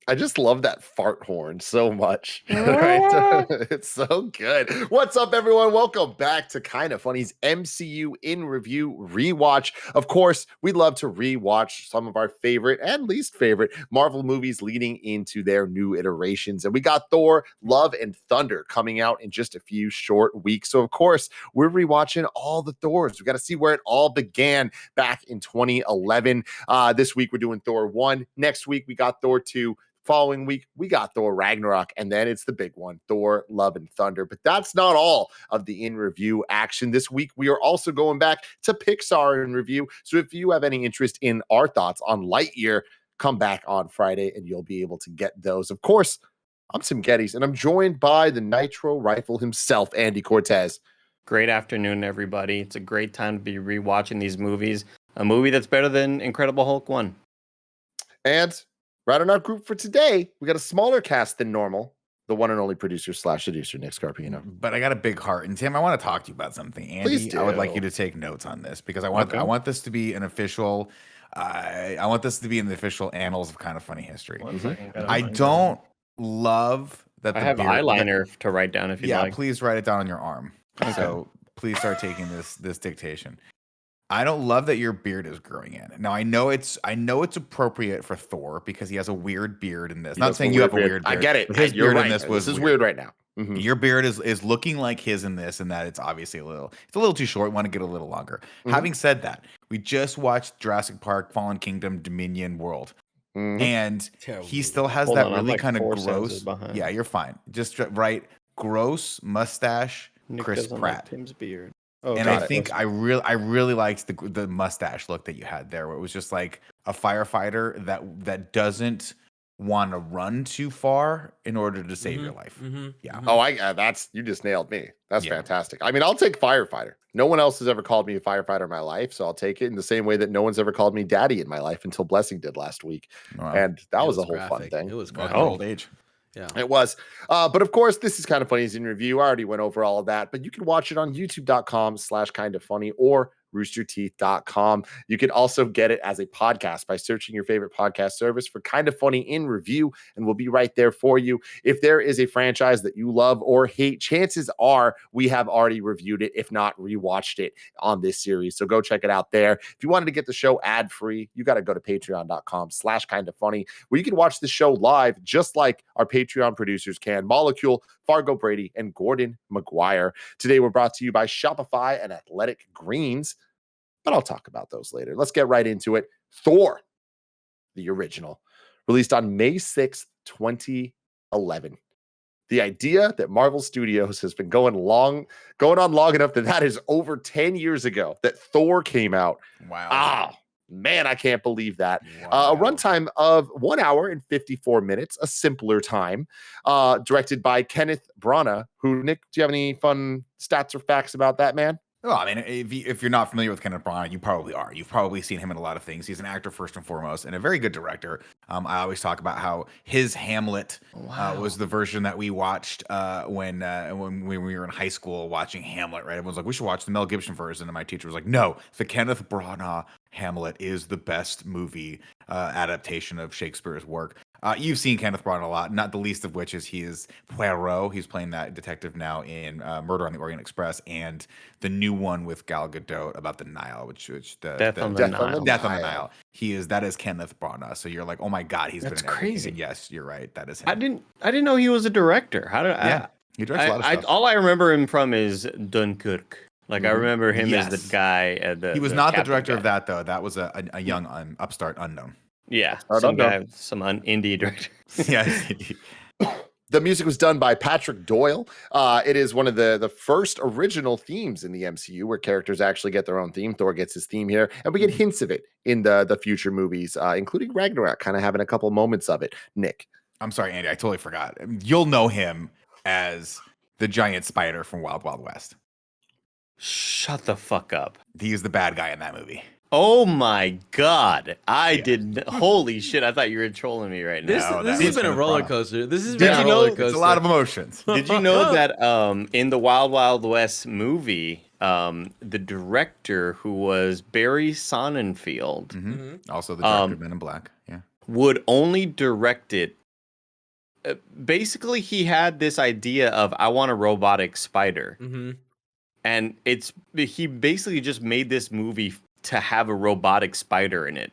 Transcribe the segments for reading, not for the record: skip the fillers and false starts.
I just love that fart horn so much. Right? It's so good. What's up, everyone? Welcome back to Kinda Funny's MCU in Review Rewatch. Of course, we love to rewatch some of our favorite and least favorite Marvel movies leading into their new iterations. And we got Thor, Love and Thunder coming out in just a few short weeks. So, of course, we're rewatching all the Thors. We got to see where it all began back in 2011. This week, we're doing Thor 1. Next week, we got Thor 2. Following week, we got Thor Ragnarok, and then it's the big one, Thor, Love, and Thunder. But that's not all of the in-review action. This week, we are also going back to Pixar in review. So if you have any interest in our thoughts on Lightyear, come back on Friday, and you'll be able to get those. Of course, I'm Tim Geddes, and I'm joined by the Nitro Rifle himself, Andy Cortez. Great afternoon, everybody. It's a great time to be rewatching these movies. A movie that's better than Incredible Hulk 1. And right on our group for today, we got a smaller cast than normal. The one and only producer / seducer, Nick Scarpino. But I got a big heart. And Tim, I want to talk to you about something. Andy, I would like you to take notes on this because I want this to be an official. I want this to be in the official annals of Kind of Funny history. I don't love that. I have eyeliner to write down if you like. Yeah, please write it down on your arm. Okay. So please start taking this dictation. I don't love that your beard is growing in. Now I know it's appropriate for Thor because he has a weird beard in this. Not saying you have a weird beard. I get it. His beard in this this is weird right now. Mm-hmm. Your beard is looking like his in this, and that it's obviously a little too short. Want to get a little longer. Mm-hmm. Having said that, we just watched Jurassic Park, Fallen Kingdom, Dominion, World. Mm-hmm. And he still has that really kind of gross. Yeah, you're fine. Just right, gross mustache, Nick Chris Pratt. like Tim's beard. Oh, and I think I really liked the mustache look that you had there, where it was just like a firefighter that doesn't want to run too far in order to save your life. Mm-hmm. Yeah. Oh, you just nailed me. That's fantastic. I mean, I'll take firefighter. No one else has ever called me a firefighter in my life, so I'll take it in the same way that no one's ever called me daddy in my life until Blessing did last week. Wow. And that was a whole fun thing. It was old age. Yeah, it was. But of course, this is Kind of Funny's in review. I already went over all of that, but you can watch it on youtube.com/kindoffunny or roosterteeth.com. You can also get it as a podcast by searching your favorite podcast service for Kind of Funny in review, and we'll be right there for you. If there is a franchise that you love or hate, chances are we have already reviewed it, if not rewatched it on this series. So go check it out there. If you wanted to get the show ad-free, you got to go to patreon.com/kindoffunny, where you can watch the show live, just like our Patreon producers can. Molecule, Fargo Brady, and Gordon McGuire. Today, we're brought to you by Shopify and Athletic Greens, but I'll talk about those later. Let's get right into it. Thor, the original, released on May 6th, 2011. The idea that Marvel Studios has been going on long enough that is over 10 years ago that Thor came out. Wow. Man, I can't believe that. Wow. A runtime of 1 hour and 54 minutes, a simpler time, directed by Kenneth Branagh, who, Nick, do you have any fun stats or facts about that man? Well, I mean, if you're not familiar with Kenneth Branagh, you probably are. You've probably seen him in a lot of things. He's an actor first and foremost, and a very good director. I always talk about how his Hamlet was the version that we watched when we were in high school watching Hamlet. Right? Everyone's like, we should watch the Mel Gibson version, and my teacher was like, no, the Kenneth Branagh Hamlet is the best movie adaptation of Shakespeare's work. You've seen Kenneth Branagh a lot, not the least of which is he is Poirot. He's playing that detective now in Murder on the Orient Express, and the new one with Gal Gadot about the Nile, which Death on the Nile. That is Kenneth Branagh. So you're like, oh my god, that's crazy. Yes, you're right. That is him. I didn't know he was a director. He directs a lot of stuff. All I remember him from is Dunkirk. Like I remember him as the guy at the. He was not the director of that though. That was a young upstart unknown. Yeah, some indie director. Yeah. The music was done by Patrick Doyle. It is one of the first original themes in the MCU where characters actually get their own theme. Thor gets his theme here, and we get hints of it in the future movies, including Ragnarok, kind of having a couple moments of it. Nick. I'm sorry, Andy, I totally forgot. You'll know him as the giant spider from Wild Wild West. Shut the fuck up. He is the bad guy in that movie. Oh my god. I didn't. Holy shit. I thought you were trolling me right now. This has been a roller coaster. This has Did been you a know roller coaster. it's a lot of emotions. Did you know that in the Wild Wild West movie, the director, who was Barry Sonnenfeld, Also the director of Men in Black. Yeah. would only direct it. Basically, he had this idea of, I want a robotic spider. And he basically just made this movie to have a robotic spider in it.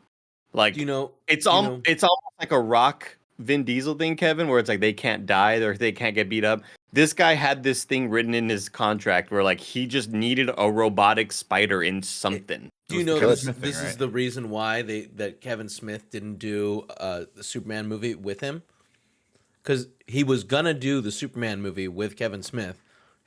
Like, it's almost like a Rock Vin Diesel thing, Kevin, where it's like they can't die or they can't get beat up. This guy had this thing written in his contract where like he just needed a robotic spider in something. Do you know this is the reason why that Kevin Smith didn't do the Superman movie with him? Because he was gonna do the Superman movie with Kevin Smith.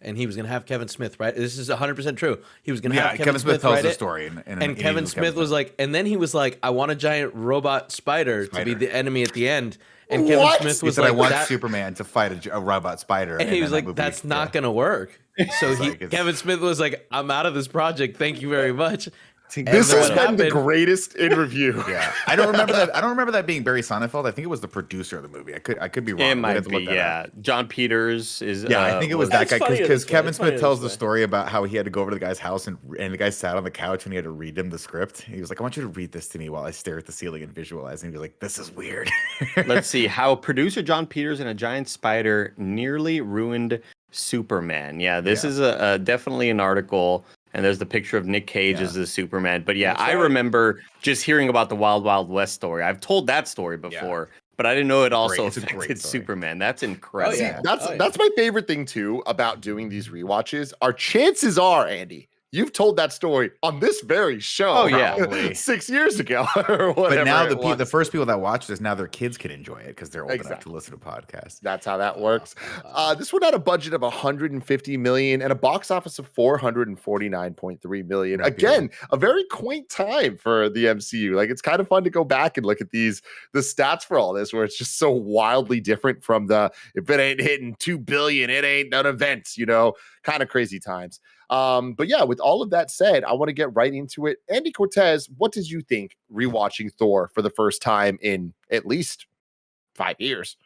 And he was going to have Kevin Smith, right? This is 100% true. He was going to have Kevin Smith tells write the it, story. And Kevin Smith was like, and then he was like, I want a giant robot spider to be the enemy at the end. And Kevin Smith was like, I want Superman to fight a robot spider. And he was like, that's not going to work. So Kevin Smith was like, I'm out of this project. Thank you very much. This has been the greatest in review. Yeah, I don't remember that. I don't remember that being Barry Sonnenfeld. I think it was the producer of the movie. I could be wrong. It might be. Yeah, John Peters is. Yeah, I think it was that guy because Kevin Smith tells the story about how he had to go over to the guy's house and the guy sat on the couch and he had to read him the script. He was like, "I want you to read this to me while I stare at the ceiling and visualize." And he was like, "This is weird." Let's see how producer John Peters and a giant spider nearly ruined Superman. Yeah, this is definitely an article. And there's the picture of Nick Cage as the Superman. But yeah, I remember just hearing about the Wild Wild West story. I've told that story before, but I didn't know it also affected Superman. That's incredible. That's my favorite thing too about doing these rewatches. Our chances are, Andy, you've told that story on this very show. Oh yeah, 6 years ago or whatever. But now the first people that watch this, now their kids can enjoy it because they're old enough to listen to podcasts. That's how that works. This one had a budget of $150 million and a box office of $449.3 million. Again, a very quaint time for the MCU. Like, it's kind of fun to go back and look at the stats for all this, where it's just so wildly different from if it ain't hitting 2 billion, it ain't an event, kind of crazy times. But yeah, with all of that said, I want to get right into it. Andy Cortez, what did you think rewatching Thor for the first time in at least 5 years?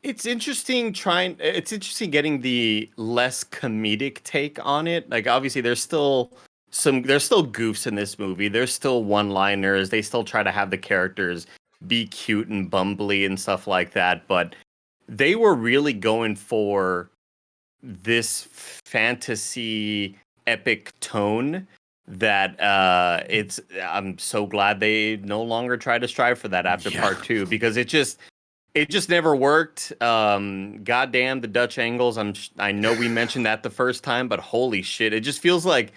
It's interesting getting the less comedic take on it. Like, obviously there's still goofs in this movie. There's still one-liners. They still try to have the characters be cute and bumbly and stuff like that, but they were really going for this fantasy epic tone that I'm so glad they no longer try to strive for that after part 2, because it just never worked. Goddamn the Dutch angles. I know we mentioned that the first time, but holy shit, it feels like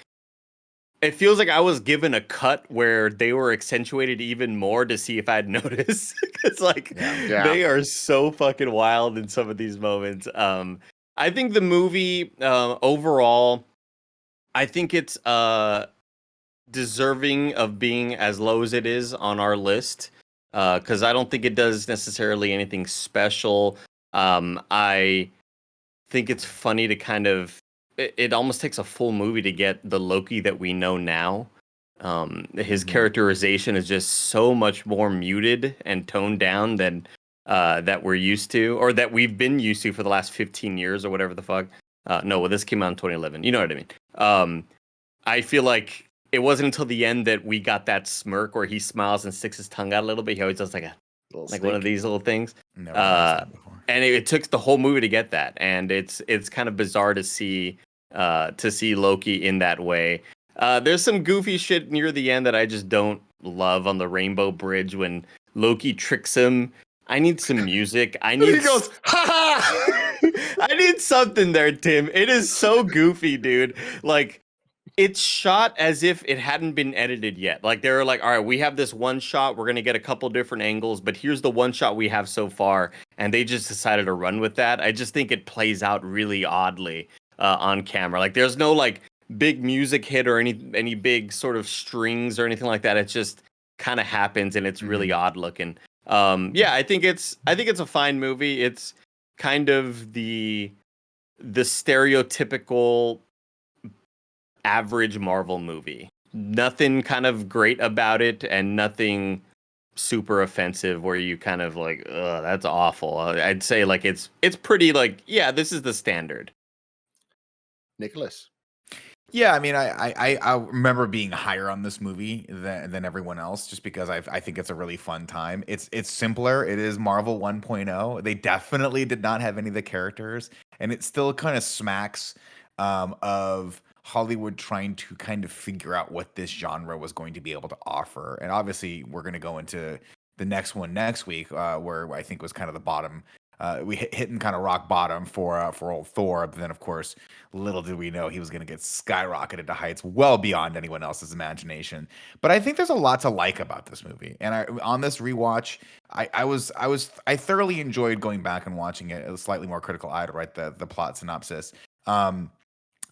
I was given a cut where they were accentuated even more to see if I'd notice. It's like they are so fucking wild in some of these moments. I think the movie overall, I think it's deserving of being as low as it is on our list, because I don't think it does necessarily anything special. I think it's funny to kind of, it almost takes a full movie to get the Loki that we know now. His characterization is just so much more muted and toned down than that we're used to, or that we've been used to for the last 15 years or whatever the fuck. This came out in 2011. You know what I mean? I feel like it wasn't until the end that we got that smirk where he smiles and sticks his tongue out a little bit. He always does like one of these little things. And it took the whole movie to get that. And it's kind of bizarre to see Loki in that way. There's some goofy shit near the end that I just don't love on the Rainbow Bridge when Loki tricks him. I need some music. He goes, ha ha! I need something there, Tim. It is so goofy, dude. Like, it's shot as if it hadn't been edited yet. Like, they're like, all right, we have this one shot. We're going to get a couple different angles, but here's the one shot we have so far. and they just decided to run with that. I just think it plays out really oddly on camera. Like there's no like big music hit or any big sort of strings or anything like that. It just kind of happens, and it's really odd looking. Yeah, I think it's a fine movie. It's kind of the stereotypical average Marvel movie. Nothing kind of great about it, and nothing super offensive where you kind of like, ugh, that's awful. I'd say like it's pretty like, yeah, this is the standard. Nicholas. Yeah, I mean, I remember being higher on this movie than everyone else, just because I think it's a really fun time. It's simpler. It is Marvel 1.0. They definitely did not have any of the characters, and it still kind of smacks of Hollywood trying to kind of figure out what this genre was going to be able to offer. And obviously, we're going to go into the next one next week, where I think was kind of the bottom. We hitting kind of rock bottom for old Thor, but then of course, little did we know he was going to get skyrocketed to heights well beyond anyone else's imagination. But I think there's a lot to like about this movie, and on this rewatch, I thoroughly enjoyed going back and watching it. It was slightly more critical eye to write the plot synopsis.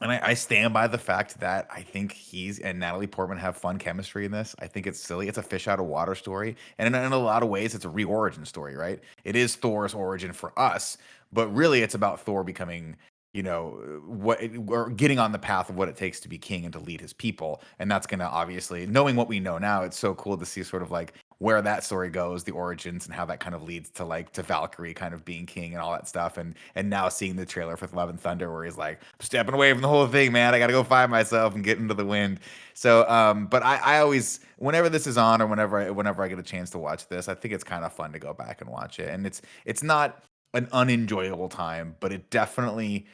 And I stand by the fact that I think he's and Natalie Portman have fun chemistry in this. I think it's silly. It's a fish out of water story. And in a lot of ways, it's a re-origin story, right? It is Thor's origin for us, but really it's about Thor becoming, or getting on the path of what it takes to be king and to lead his people. And that's going to obviously, knowing what we know now, it's so cool to see sort of like where that story goes, the origins, and how that kind of leads to Valkyrie kind of being king and all that stuff. And now seeing the trailer for Love and Thunder where he's like, I'm stepping away from the whole thing, man. I got to go find myself and get into the wind. So, but I always, whenever this is on or whenever I get a chance to watch this, I think it's kind of fun to go back and watch it. And it's not an unenjoyable time, but it definitely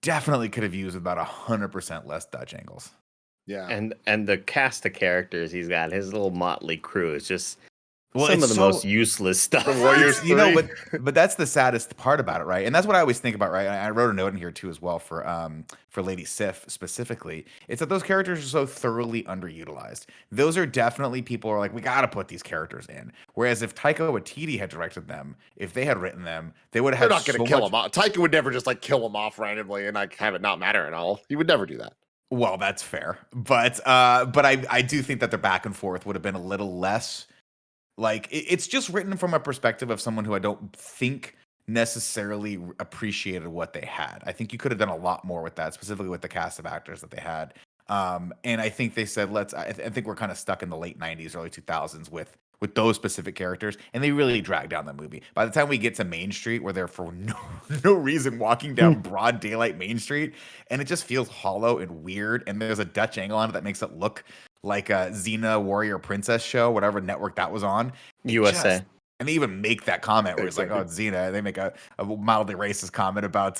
could have used about 100% less Dutch angles. Yeah. And the cast of characters he's got, his little motley crew is just some of the most useless stuff. The Warriors, but that's the saddest part about it, right? And that's what I always think about, right? I wrote a note in here too as well for Lady Sif specifically. It's that those characters are so thoroughly underutilized. Those are definitely people who are like, we got to put these characters in. Whereas if Taika Waititi had directed them, if they had written them, they would have. They're not going to kill them off. Taika would never just like kill them off randomly and like have it not matter at all. He would never do that. Well, that's fair, but I do think that their back and forth would have been a little less. Like it's just written from a perspective of someone who I don't think necessarily appreciated what they had. I think you could have done a lot more with that, specifically with the cast of actors that they had. And I think they said, I think we're kind of stuck in the late 90s, early 2000s with those specific characters, and they really drag down the movie. By the time we get to Main Street, we're there for no reason walking down broad daylight Main Street, and it just feels hollow and weird, and there's a Dutch angle on it that makes it look like a Xena Warrior Princess show, whatever network that was on. USA. And they even make that comment where it's like, "Oh, it's Xena." They make a mildly racist comment about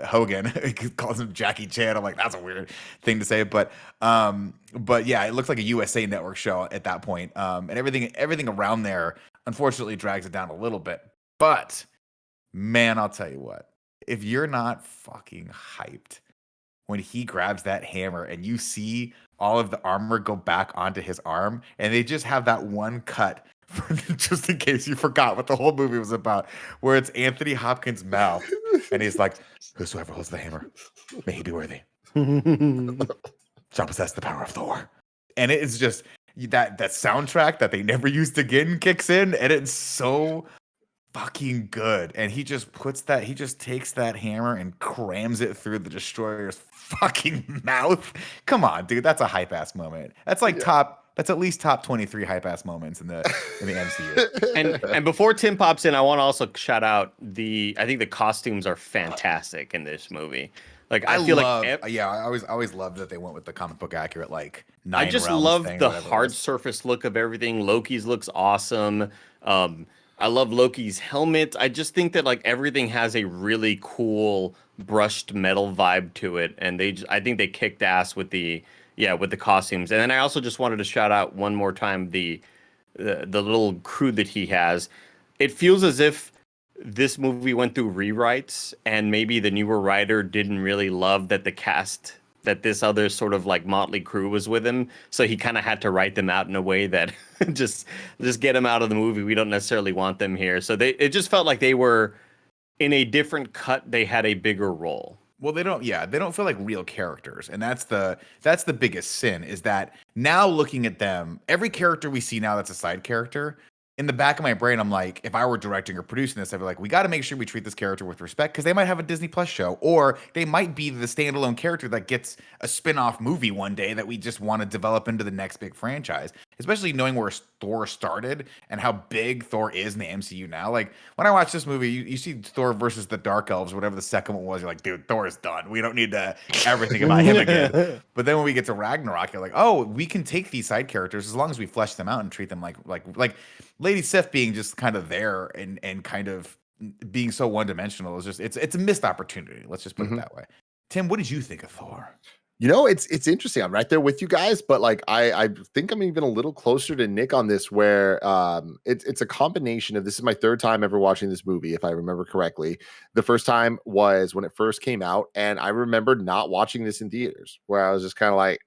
Hogan. He calls him Jackie Chan. I'm like, that's a weird thing to say, but yeah, it looks like a USA Network show at that point. And everything around there, unfortunately, drags it down a little bit. But man, I'll tell you what: if you're not fucking hyped when he grabs that hammer and you see all of the armor go back onto his arm, and they just have that one cut. Just in case you forgot what the whole movie was about, where it's Anthony Hopkins' mouth, and he's like, "Whosoever holds the hammer, may he be worthy." Shall possess the power of Thor. And it's just that soundtrack that they never used again kicks in, and it's so fucking good. And he just takes that hammer and crams it through the Destroyer's fucking mouth. Come on, dude, that's a hype ass moment. That's like That's at least top 23 hype ass moments in the MCU. And before Tim pops in, I want to also shout out I think the costumes are fantastic in this movie. Like I always love that they went with the comic book accurate like nine. I just love the hard surface look of everything. Loki's looks awesome. I love Loki's helmet. I just think that like everything has a really cool brushed metal vibe to it, and I think they kicked ass with the costumes. And then I also just wanted to shout out one more time the little crew that he has. It feels as if this movie went through rewrites, and maybe the newer writer didn't really love that the cast that this other sort of like motley crew was with him, so he kind of had to write them out in a way that just get them out of the movie. We don't necessarily want them here. So it just felt like they were in a different cut. They had a bigger role. Well, they don't feel like real characters. And that's the biggest sin, is that now looking at them, every character we see now that's a side character, in the back of my brain, I'm like, if I were directing or producing this, I'd be like, we got to make sure we treat this character with respect, because they might have a Disney Plus show, or they might be the standalone character that gets a spin-off movie one day that we just want to develop into the next big franchise. Especially knowing where Thor started and how big Thor is in the MCU now. Like, when I watch this movie, you see Thor versus the Dark Elves, whatever the second one was, you're like, dude, Thor is done. We don't need to ever think about him again. But then when we get to Ragnarok, you're like, oh, we can take these side characters as long as we flesh them out and treat them like Lady Sif being just kind of there and kind of being so one-dimensional is just it's a missed opportunity. Let's just put it that way. Tim, what did you think of Thor? You know, it's interesting. I'm right there with you guys, but like I think I'm even a little closer to Nick on this, where it's a combination of, this is my third time ever watching this movie, if I remember correctly. The first time was when it first came out, and I remember not watching this in theaters, where I was just kind of like,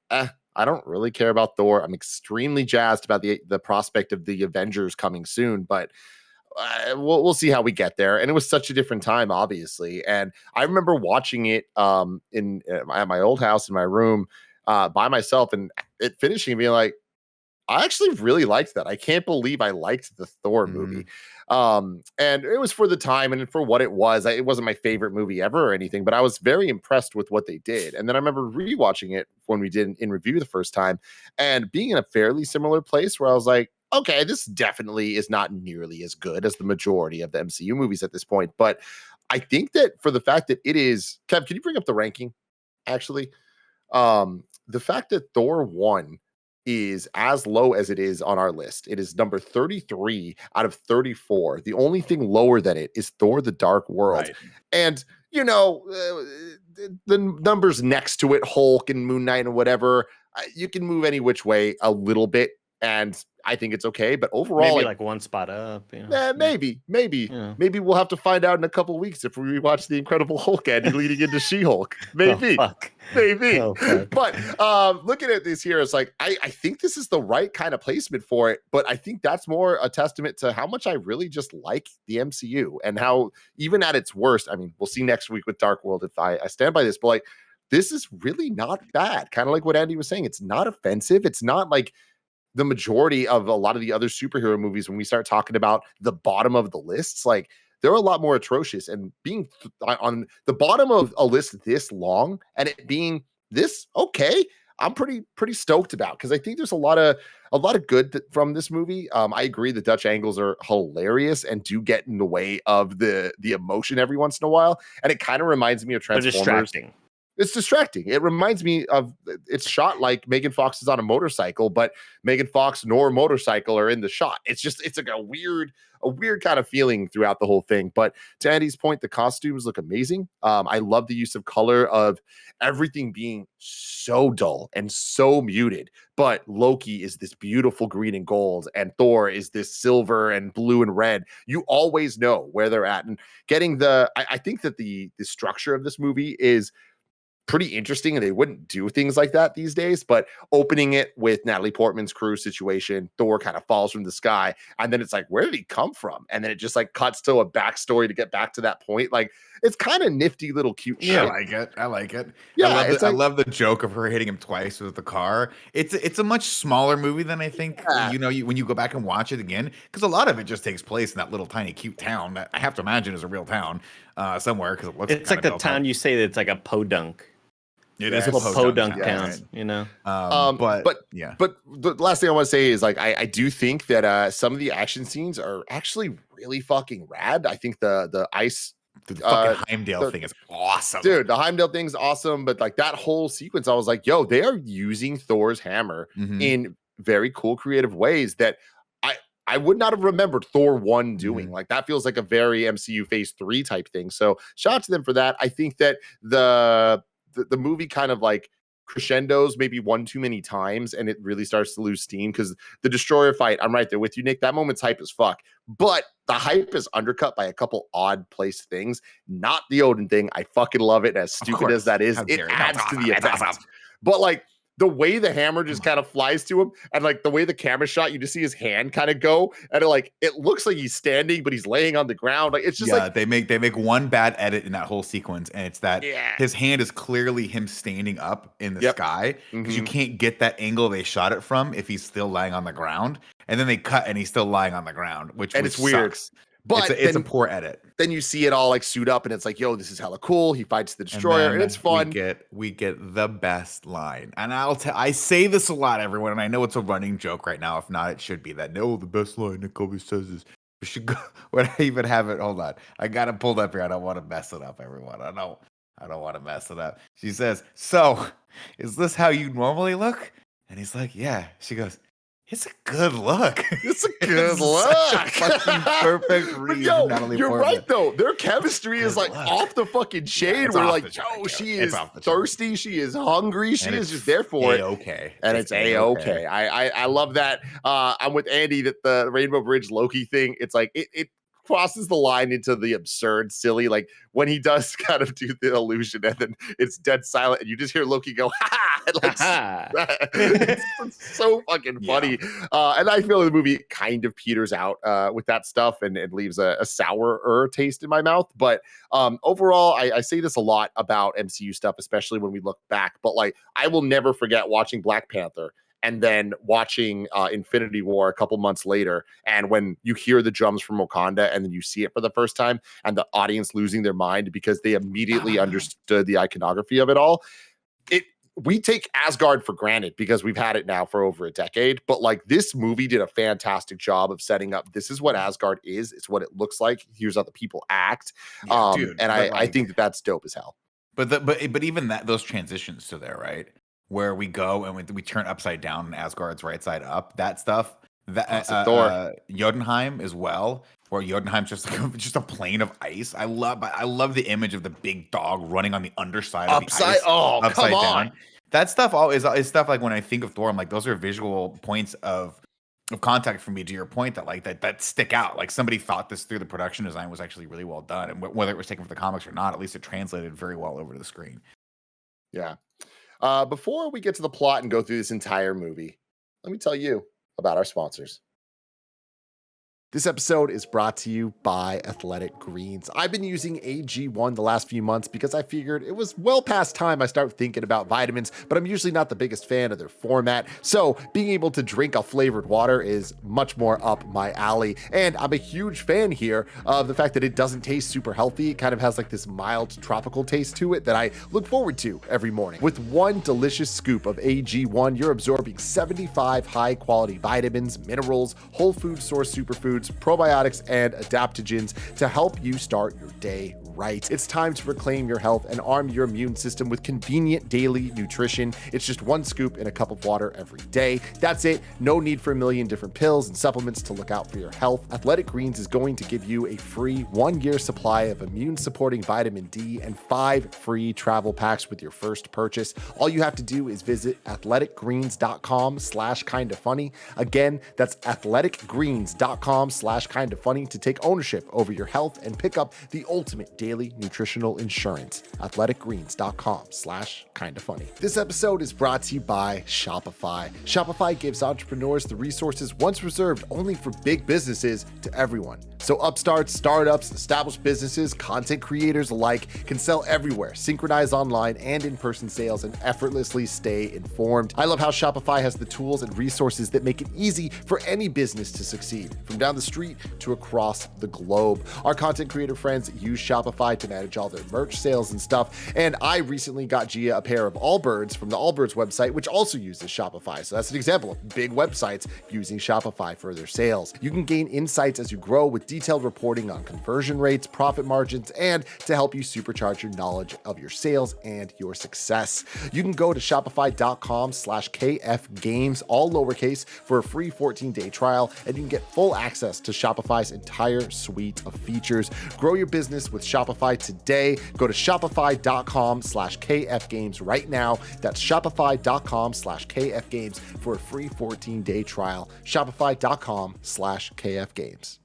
I don't really care about Thor. I'm extremely jazzed about the prospect of the Avengers coming soon, but we'll see how we get there. And it was such a different time, obviously. And I remember watching it at my old house in my room by myself, and it finishing and being like, I actually really liked that. I can't believe I liked the Thor movie. And it was for the time and for what it was. It wasn't my favorite movie ever or anything, but I was very impressed with what they did. And then I remember rewatching it when we did in review the first time, and being in a fairly similar place where I was like, okay, this definitely is not nearly as good as the majority of the MCU movies at this point. But I think that for the fact that it is, Kev, can you bring up the ranking? Actually, the fact that Thor 1 is as low as it is on our list. It is number 33 out of 34. The only thing lower than it is Thor: The Dark World. Right. And, you know, the numbers next to it, Hulk and Moon Knight and whatever, you can move any which way a little bit, and I think it's okay. But overall, maybe like one spot up. You know? Maybe we'll have to find out in a couple of weeks if we rewatch the Incredible Hulk end leading into She-Hulk. Maybe, maybe. But looking at this here, it's like I think this is the right kind of placement for it. But I think that's more a testament to how much I really just like the MCU, and how even at its worst, I mean, we'll see next week with Dark World if I stand by this, but like, this is really not bad. Kind of like what Andy was saying. It's not offensive. It's not like the majority of a lot of the other superhero movies, when we start talking about the bottom of the lists, like, they're a lot more atrocious. And being on the bottom of a list this long and it being this okay, I'm pretty stoked about, because I think there's a lot of good from this movie. I agree the Dutch angles are hilarious and do get in the way of the emotion every once in a while, and it kind of reminds me of Transformers. It's distracting. It reminds me of, it's shot like Megan Fox is on a motorcycle, but Megan Fox nor motorcycle are in the shot. It's like a weird kind of feeling throughout the whole thing. But to Andy's point, the costumes look amazing. I love the use of color, of everything being so dull and so muted. But Loki is this beautiful green and gold, and Thor is this silver and blue and red. You always know where they're at. And getting I think that the structure of this movie is pretty interesting, and they wouldn't do things like that these days. But opening it with Natalie Portman's crew situation, Thor kind of falls from the sky, and then it's like, where did he come from? And then it just like cuts to a backstory to get back to that point. Like, it's kind of nifty little cute shit. I like it. Yeah, I love the joke of her hitting him twice with the car. It's a much smaller movie than I think. Yeah. When you go back and watch it again, because a lot of it just takes place in that little tiny cute town that I have to imagine is a real town somewhere, because it looks. It's like the town you say that's like a podunk. It is a podunk town, right? You know. But the last thing I want to say is, like, I do think that some of the action scenes are actually really fucking rad. I think the ice. The fucking Heimdall thing is awesome. Dude, the Heimdall thing's awesome, but like that whole sequence, I was like, yo, they are using Thor's hammer in very cool, creative ways that I would not have remembered Thor 1 doing. Like, that feels like a very MCU Phase 3 type thing. So shout out to them for that. I think that the movie kind of like crescendos maybe one too many times, and it really starts to lose steam because the Destroyer fight, I'm right there with you, Nick. That moment's hype as fuck. But the hype is undercut by a couple odd placed things. Not the Odin thing. I fucking love it. As stupid as that is, it adds to the effect. But like, the way the hammer just kind of flies to him, and like the way the camera shot, you just see his hand kind of go, and it looks like he's standing, but he's laying on the ground. Like, it's just like they make one bad edit in that whole sequence, and it's that his hand is clearly him standing up in the sky, because you can't get that angle they shot it from if he's still lying on the ground, and then they cut and he's still lying on the ground, which it's weird. Sucks. But it's a poor edit. Then you see it all like suit up, and it's like, yo, this is hella cool. He fights the Destroyer, and it's fun. We get the best line, and I say this a lot, everyone, and I know it's a running joke right now. If not, it should be that. No, the best line Nick always says is, "We should go." When I even have it, hold on, I got it pulled up here. I don't want to mess it up, everyone. I don't want to mess it up. She says, "So, is this how you normally look?" And he's like, "Yeah." She goes, "It's a good look." It's a good look. Fucking perfect read. Yo, Natalie you're Portman. right though. Their chemistry is like off the fucking chain. We're like, yo, she is thirsty. She is hungry. She is just there for it. Okay, and it's A-okay. I love that. I'm with Andy that the Rainbow Bridge Loki thing. It's like it crosses the line into the absurd, silly. Like when he does kind of do the illusion, and then it's dead silent, and you just hear Loki go, "Ha ha!" It's so fucking funny. And I feel the movie kind of peters out with that stuff, and it leaves a sourer taste in my mouth. But overall, I say this a lot about MCU stuff, especially when we look back. But like, I will never forget watching Black Panther and then watching Infinity War a couple months later. And when you hear the drums from Wakanda and then you see it for the first time, and the audience losing their mind because they immediately understood the iconography of it all. We take Asgard for granted because we've had it now for over a decade, but like, this movie did a fantastic job of setting up, this is what Asgard is. It's what it looks like. Here's how the people act. And I think that's dope as hell. But even those transitions to there, right? Where we go and we turn upside down and Asgard's right side up, that stuff, Thor. Jotunheim as well, where Jotunheim's just a plane of ice. I love the image of the big dog running on the underside of the ice. Upside come on. Down. That stuff is stuff like, when I think of Thor, I'm like, those are visual points of contact for me, to your point, that stick out. Like, somebody thought this through. The production design was actually really well done, and whether it was taken from the comics or not, at least it translated very well over to the screen. Yeah. Before we get to the plot and go through this entire movie, let me tell you about our sponsors. This episode is brought to you by Athletic Greens. I've been using AG1 the last few months because I figured it was well past time I start thinking about vitamins, but I'm usually not the biggest fan of their format. So being able to drink a flavored water is much more up my alley. And I'm a huge fan here of the fact that it doesn't taste super healthy. It kind of has like this mild tropical taste to it that I look forward to every morning. With one delicious scoop of AG1, you're absorbing 75 high quality vitamins, minerals, whole food source superfoods, probiotics, and adaptogens to help you start your day right. It's time to reclaim your health and arm your immune system with convenient daily nutrition. It's just one scoop in a cup of water every day. That's it. No need for a million different pills and supplements to look out for your health. Athletic Greens is going to give you a free 1-year supply of immune-supporting vitamin D and 5 free travel packs with your first purchase. All you have to do is visit athleticgreens.com/kindafunny. Again, that's athleticgreens.com/kindafunny to take ownership over your health and pick up the ultimate daily nutritional insurance. athleticgreens.com/kindafunny. This episode is brought to you by Shopify. Shopify gives entrepreneurs the resources once reserved only for big businesses to everyone. So upstarts, startups, established businesses, content creators alike can sell everywhere, synchronize online and in-person sales, and effortlessly stay informed. I love how Shopify has the tools and resources that make it easy for any business to succeed, from down the street to across the globe. Our content creator friends use Shopify to manage all their merch sales and stuff, and I recently got Gia a pair of Allbirds from the Allbirds website, which also uses Shopify. So that's an example of big websites using Shopify for their sales. You can gain insights as you grow with detailed reporting on conversion rates, profit margins, and to help you supercharge your knowledge of your sales and your success. You can go to shopify.com/KFgames, all lowercase, for a free 14-day trial, and you can get full access to Shopify's entire suite of features. Grow your business with Shopify Shopify today. Go to shopify.com/KFgames right now. That's shopify.com/KFgames for a free 14-day trial. Shopify.com/KFgames.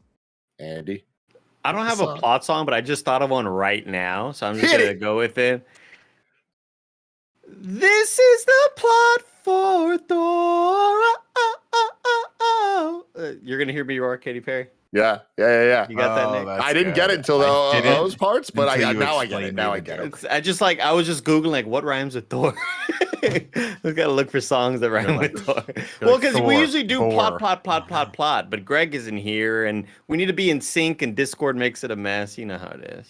Andy? I don't have a plot song, but I just thought of one right now, so I'm just going to go with it. This is the plot for Thor. You're going to hear me roar, Katy Perry? Yeah. You got that, Nick? I didn't get it until those parts, but now I get it. Now I get it. I was just Googling, like, what rhymes with Thor? We've got to look for songs that rhyme with Thor. Well, because we usually do plot, but Greg isn't here, and we need to be in sync, and Discord makes it a mess. You know how it is.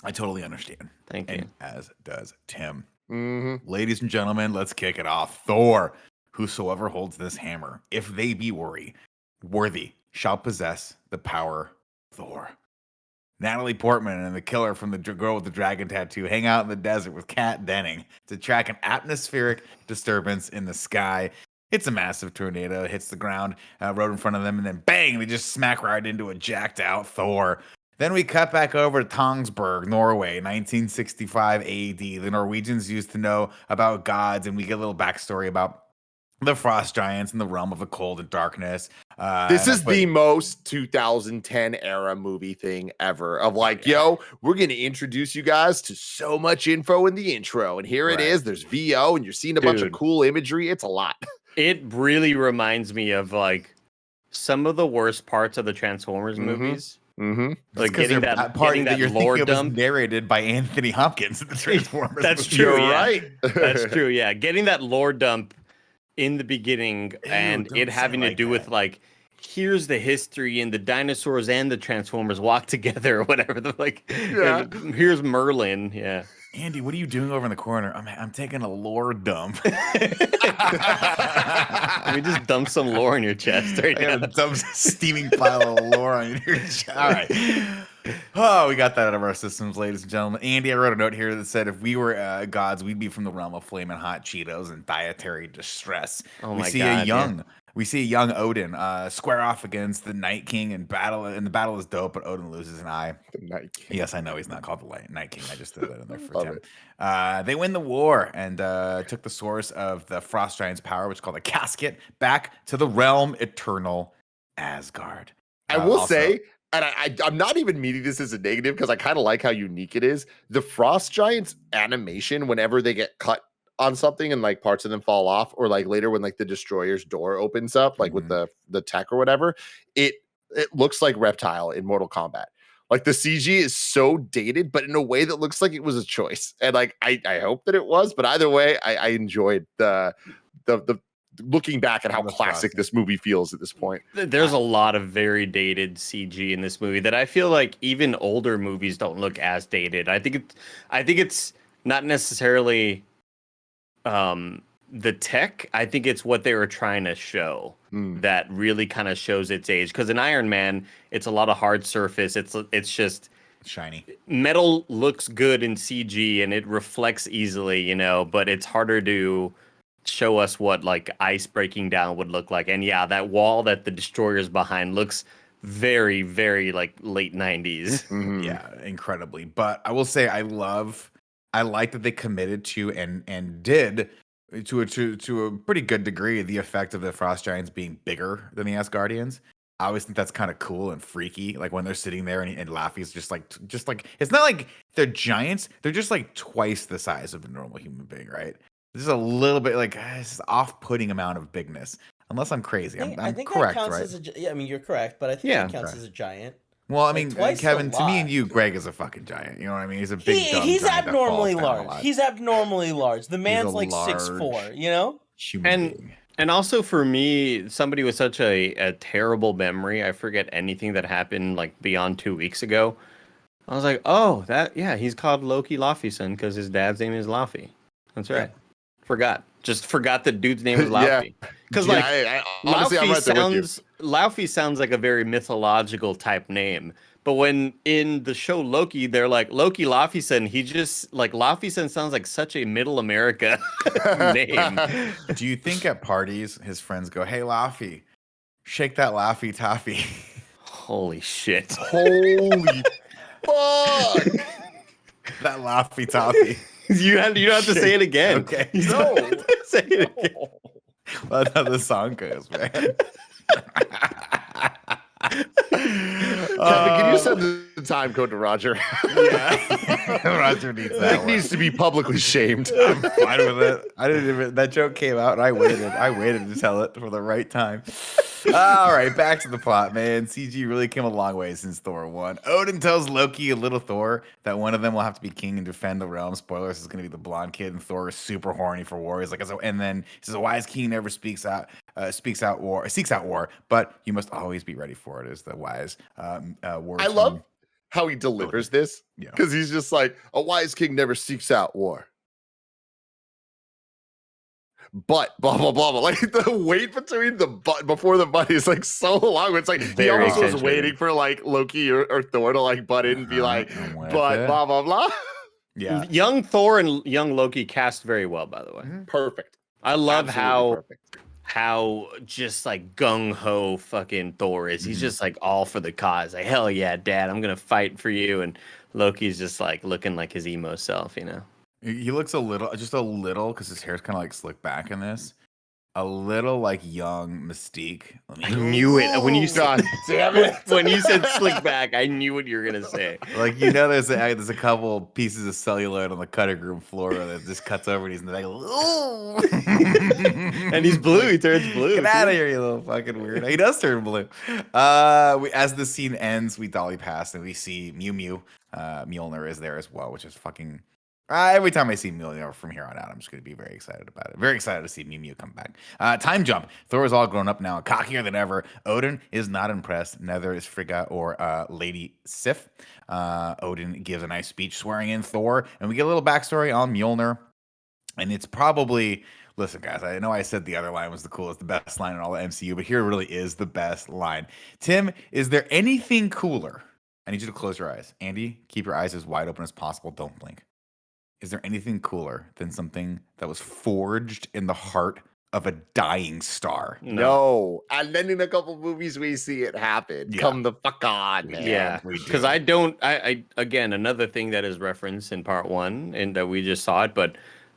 I totally understand. Thank you. As does Tim. Mm-hmm. Ladies and gentlemen, let's kick it off. Thor, whosoever holds this hammer, if they be worthy, shall possess the power of Thor. Natalie Portman and the killer from the girl with the dragon tattoo hang out in the desert with Kat Denning to track an atmospheric disturbance in the sky. It's a massive tornado. It hits the ground right in front of them, and then bang, they just smack right into a jacked out Thor. Then we cut back over to Kongsberg, Norway, 1965 AD. The Norwegians used to know about gods, and we get a little backstory about the frost giants in the realm of the cold and darkness. This is the most 2010 era movie thing ever of like, yo, we're going to introduce you guys to so much info in the intro. And here it is. There's VO and you're seeing a bunch of cool imagery. It's a lot. It really reminds me of like some of the worst parts of the Transformers movies. Mm-hmm. Like getting that part that you're lore thinking dump was narrated by Anthony Hopkins in the Transformers. That's movie. true. You're yeah. right. That's true. Yeah. Getting that lore dump in the beginning and it having to do with like, here's the history and the dinosaurs and the Transformers walk together or whatever. Here's Merlin. Yeah. Andy, what are you doing over in the corner? I'm taking a lore dump. We just dump some lore in your chest right now. Dump steaming pile of lore on your chest. All right. Oh, we got that out of our systems, ladies and gentlemen. Andy, I wrote a note here that said if we were gods, we'd be from the realm of flaming hot Cheetos and dietary distress. Oh we my see God, we see a young Odin square off against the Night King in battle, and the battle is dope, but Odin loses an eye. The Night King. Yes, I know he's not called the Night King. I just threw that in there for Tim. They win the war and took the source of the Frost Giant's power, which is called a casket, back to the realm eternal Asgard. I will say, and I'm not even meaning this as a negative because I kind of like how unique it is. The Frost Giants animation, whenever they get cut on something and like parts of them fall off, or like later when like the destroyer's door opens up, like with the tech or whatever, it looks like Reptile in Mortal Kombat. Like the CG is so dated, but in a way that looks like it was a choice. And like I hope that it was, but either way, I enjoyed the looking back at how classic this movie feels at this point. There's a lot of very dated CG in this movie that I feel like even older movies don't look as dated. I think it's not necessarily the tech. I think it's what they were trying to show that really kind of shows its age. Because in Iron Man, it's a lot of hard surface. It's just shiny. Metal looks good in CG and it reflects easily, you know, but it's harder to show us what like ice breaking down would look like. And yeah, that wall that the destroyer's behind looks very, very like late 90s. Yeah, incredibly. But I will say I like that they committed to and did to a pretty good degree the effect of the Frost Giants being bigger than the Asgardians. I always think that's kind of cool and freaky. Like when they're sitting there and Laffy's just like it's not like they're giants. They're just like twice the size of a normal human being, right? There's a little bit like this off-putting amount of bigness. Unless I'm crazy, I think that correct, counts right? as I mean, you're correct, but I think that counts as a giant. Well, I mean, twice Kevin, a to me lot. and you, Greg is a fucking giant. You know what I mean? He's a big He's giant that abnormally falls down a large. lot. He's abnormally large. The man's a like large 6'4", you know? Human being. And also for me, somebody with such a terrible memory, I forget anything that happened like beyond 2 weeks ago. I was like, oh, he's called Loki Laufeyson because his dad's name is Laufey. That's right. Just forgot the dude's name was Laufey. Because honestly, I'm right there with you. Laufey sounds like a very mythological type name. But when in the show Loki, they're like Loki Laufeyson, he just like Laufeyson sounds like such a middle America name. Do you think at parties his friends go, "Hey Laufey, shake that Laffy Taffy"? Holy shit. Holy Fuck. That Laffy Taffy. You don't have to say it again. Okay. You No. don't have to say it again. That's how the song goes, man. Kevin, can you send the time code to Roger? Yeah. Roger needs that Nick one. needs to be publicly shamed. I'm fine with it. I didn't even. That joke came out, and I waited. I waited to tell it for the right time. All right, back to the plot, man. CG really came a long way since Thor 1. Odin tells Loki and little Thor that one of them will have to be king and defend the realm. Spoilers, is going to be the blonde kid, and Thor is super horny for war. He's like, and then he says, a wise king never seeks out war, but you must always be ready for it. Is the wise words. I love how he delivers this Yeah. because he's just like, a wise king never seeks out war. But blah blah blah blah. Like the wait between the but before the but is like so long. It's like he Very almost was accentuated. waiting for like Loki or Thor to like butt in and be like, I'm with but it. blah blah blah. Yeah. Young Thor and young Loki cast very well, by the way. Perfect. I love Absolutely perfect. how just like gung ho fucking Thor is. He's just like all for the cause. Like, hell yeah, dad, I'm gonna fight for you. And Loki's just like looking like his emo self, you know. He looks just a little, because his hair's kind of like slicked back in this. A little like young Mystique. I knew it when you God damn it. when you said slick back. I knew what you were gonna say. Like, there's a couple pieces of celluloid on the cutting room floor that just cuts over and he's in the back. Ooh. And he's blue. He turns blue. Get out of here, you little fucking weirdo. He does turn blue. As the scene ends, we dolly past and we see Mew Mew. Mjolnir is there as well, which is fucking. Every time I see Mjolnir from here on out, I'm just going to be very excited about it. Very excited to see Mew Mew come back. Time jump. Thor is all grown up now, cockier than ever. Odin is not impressed. Neither is Frigga or Lady Sif. Odin gives a nice speech swearing in Thor, and we get a little backstory on Mjolnir. And it's probably, listen, guys, I know I said the other line was the coolest, the best line in all the MCU, but here really is the best line. Tim, is there anything cooler? I need you to close your eyes. Andy, keep your eyes as wide open as possible. Don't blink. Is there anything cooler than something that was forged in the heart of a dying star? No. And then in a couple movies we see it happen. Yeah. Come the fuck on, man. Yeah, we do. because I again, another thing that is referenced in part 1 and that we just saw it, but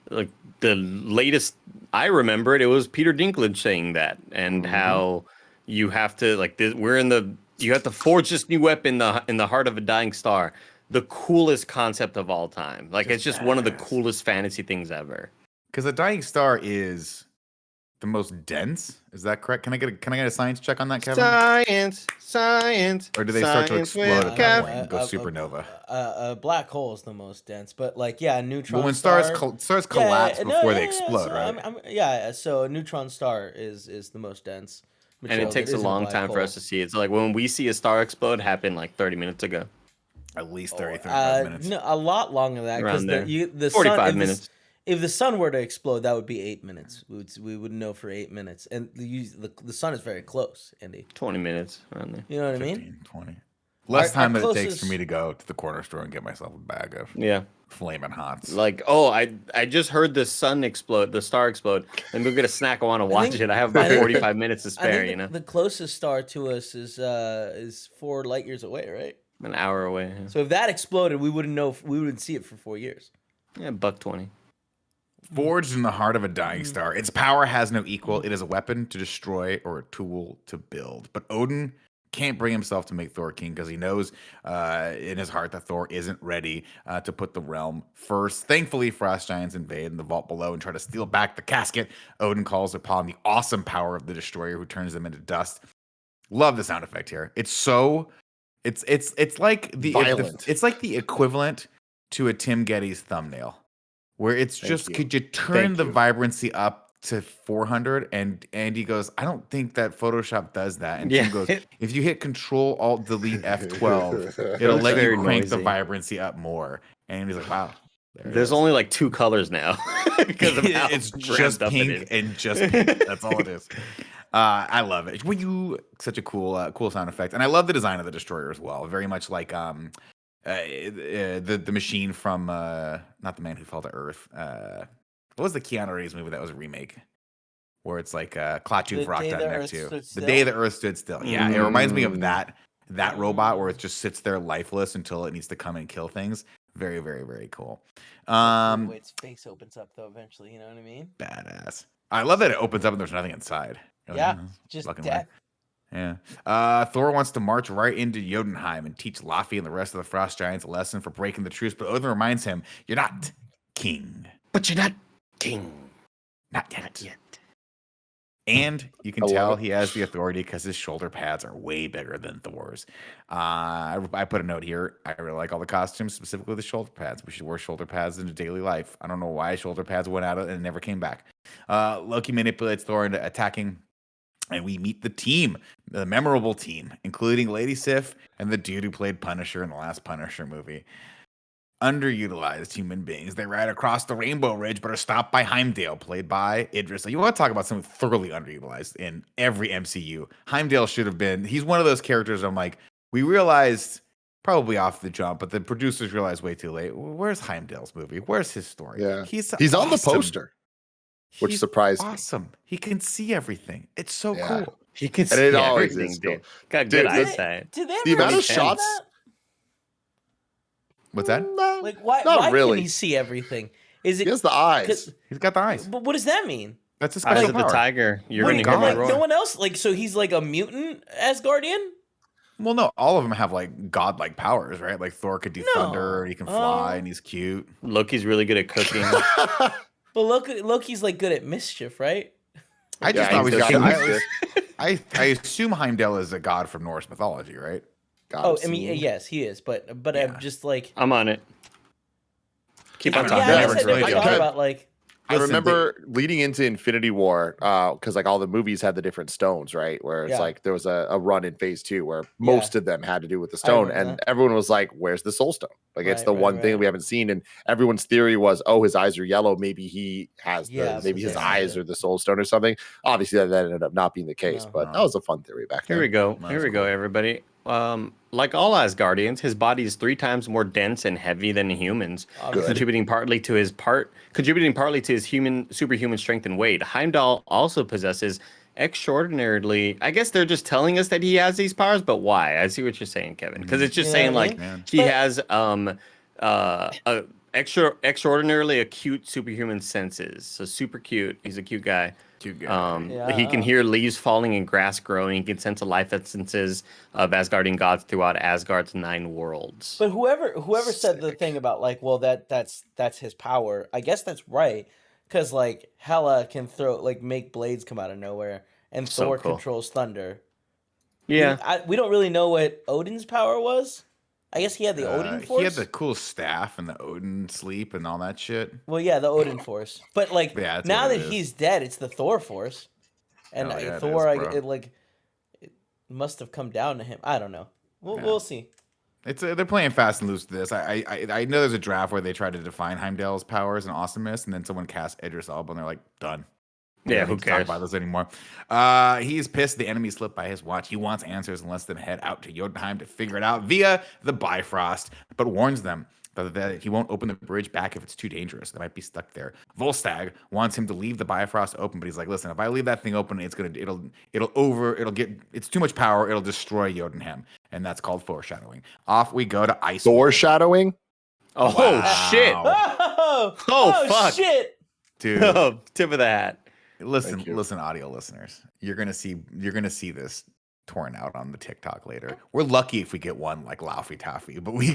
like the latest I remember it was Peter Dinklage saying that, and how you have to you have to forge this new weapon in the heart of a dying star. The coolest concept of all time. Like, it's just one of the coolest fantasy things ever. Because a dying star is the most dense. Is that correct? Can I get a science check on that, Kevin? Science. Or do they start to science explode with at that Kev. point and go supernova? A black hole is the most dense, but like, yeah, a neutron. Well, when star, stars collapse before they explode, so right? so a neutron star is the most dense. And it material takes that a isn't long black time for hole. us to see it. So, like, when we see a star explode, happened like 30 minutes ago. At least 35 minutes. No, a lot longer than that, Around there. because the 45 sun, minutes. If the sun were to explode, that would be 8 minutes. We would know for 8 minutes, and the sun is very close, Andy. 20 minutes around there. You know what 15, I mean? 20. Less Our time than it takes closest- for me to go to the corner store and get myself a bag of Yeah. flaming hots. Like, I just heard the star explode, and go get a snack. I want to watch think- it. I have about I think- 45 minutes to I spare, think you know? the closest star to us is 4 light years away, right? An hour away. Yeah, So if that exploded, we wouldn't know. We wouldn't see it for 4 years. yeah, $1.20. Forged in the heart of a dying star, its power has no equal. It is a weapon to destroy or a tool to build. But Odin can't bring himself to make Thor king because he knows in his heart that Thor isn't ready to put the realm first. Thankfully, frost giants invade in the vault below and try to steal back the casket. Odin calls upon the awesome power of the destroyer, who turns them into dust. Love the sound effect here. It's so it's like Violent. it's like the equivalent to a Tim Geddes thumbnail, where it's just you. could you turn Thank the you. vibrancy up to 400? And Andy goes, I don't think that Photoshop does that. And Yeah. Tim goes, if you hit Control Alt Delete F12, it'll looks let you very crank the noisy. vibrancy up more. And he's like, wow. there it There's is. only like 2 colors now because of how It's ramped just up it pink is. and just pink. That's all it is. I love it. Such a cool sound effect, and I love the design of the destroyer as well. Very much like the machine from not The Man Who Fell to Earth. What was the Keanu Reeves movie that was a remake? Where it's like Klaatu The Vrak Day done the next Earth to Stood the Still? day the Earth stood still. Yeah, it reminds me of that. that robot where it just sits there lifeless until it needs to come and kill things. Very, very, very cool. The way its face opens up though eventually, you know what I mean? Badass. I love that it opens up and there's nothing inside. You're like, Yeah, "Oh, just fucking death. weird." Yeah. Thor wants to march right into Jotunheim and teach Laufey and the rest of the Frost Giants a lesson for breaking the truce, but Odin reminds him, "You're not king. But you're not king. Not yet." Not yet. And you can I love tell it. he has the authority because his shoulder pads are way bigger than Thor's. I put a note here. I really like all the costumes, specifically the shoulder pads. We should wear shoulder pads in daily life. I don't know why shoulder pads went out and never came back. Loki manipulates Thor into attacking, and we meet the team, the memorable team, including Lady Sif and the dude who played Punisher in the last Punisher movie. Underutilized human beings. They ride across the Rainbow Ridge, but are stopped by Heimdall, played by Idris. You want to talk about something thoroughly underutilized in every MCU? Heimdall should have been. He's one of those characters. I'm like, we realized probably off the jump, but the producers realized way too late. Where's Heimdall's movie? Where's his story? Yeah. He's on the awesome. poster, which He's surprised me. awesome. He can see everything. It's so Yeah. cool. He can And see it always everything, is dude. cool. Got Dude, good eyesight. Did they The ever amount of explain shots. that? What's that? Like why? Not Why really. can he see everything? Is it? He has the eyes. 'cause- He's got the eyes. But what does that mean? That's a Eyes special of the power. tiger. You're Wait, gonna hear God. my like no roar. one else. Like so, he's like a mutant Asgardian. Well, no, all of them have like godlike powers, right? Like Thor could do No. thunder, he can fly, Oh. and he's cute. Loki's really good at cooking. But Loki's like good at mischief, right? I just Yeah, thought we he's should. got I assume Heimdall is a god from Norse mythology, right? God, Oh, I see. mean, yes, he is. But Yeah. I'm just like, I'm on it. Keep on Yeah, talking. yeah, I never guess I really never feel thought good. about like. I Listen, remember leading into Infinity War, because like all the movies had the different stones, right? Where it's Yeah. like there was a run in phase 2 where most of them had to do with the I stone, remember and that. everyone was like, "Where's the Soul Stone?" Like it's Right, the right, one thing right. we haven't seen, and everyone's theory was, "Oh, his eyes are yellow. Maybe he has Yeah, maybe his possessed eyes it. are the Soul Stone or something." Obviously, that ended up not being the case, No. but that was a fun theory back Here then. we go. That's Here we go, cool. everybody. Like all Asgardians, his body is 3 times more dense and heavy than humans, Good. contributing partly to his superhuman strength and weight. Heimdall also possesses extraordinarily. I guess they're just telling us that he has these powers, but why? I see what you're saying, Kevin. Because it's just You know saying what I like mean? he But- has extraordinarily acute superhuman senses. So super cute. He's a cute guy. Cute guy. He can hear leaves falling and grass growing. He can sense the life essences of Asgardian gods throughout Asgard's 9 worlds. But whoever said the thing about like, well, that's his power. I guess that's right, because like Hela can make blades come out of nowhere, and So Thor cool. controls thunder. Yeah. We don't really know what Odin's power was. I guess he had the Odin force. He had the cool staff and the Odin sleep and all that shit. Well, yeah, the Odin force. But like Yeah, that's now what that it is. he's dead, it's the Thor force, and Oh, yeah, it Thor, is, bro. it must have come down to him. I don't know. We'll see. It's they're playing fast and loose with this. I know there's a draft where they try to define Heimdall's powers and awesomeness, and then someone casts Idris Elba, and they're like, done. We Yeah, don't who need to talk cares? about this anymore. He's pissed the enemy slipped by his watch. He wants answers and lets them head out to Jotunheim to figure it out via the Bifrost, but warns them that he won't open the bridge back if it's too dangerous. They might be stuck there. Volstagg wants him to leave the Bifrost open, but he's like, listen, if I leave that thing open, it's too much power. It'll destroy Jotunheim, and that's called foreshadowing. Off we go to Ice. Thor shadowing. Oh, Wow. shit. Oh, fuck. shit! Dude. Oh, tip of the hat. Listen, audio listeners. You're gonna see this torn out on the TikTok later. We're lucky if we get one like Laufey Taffy, but we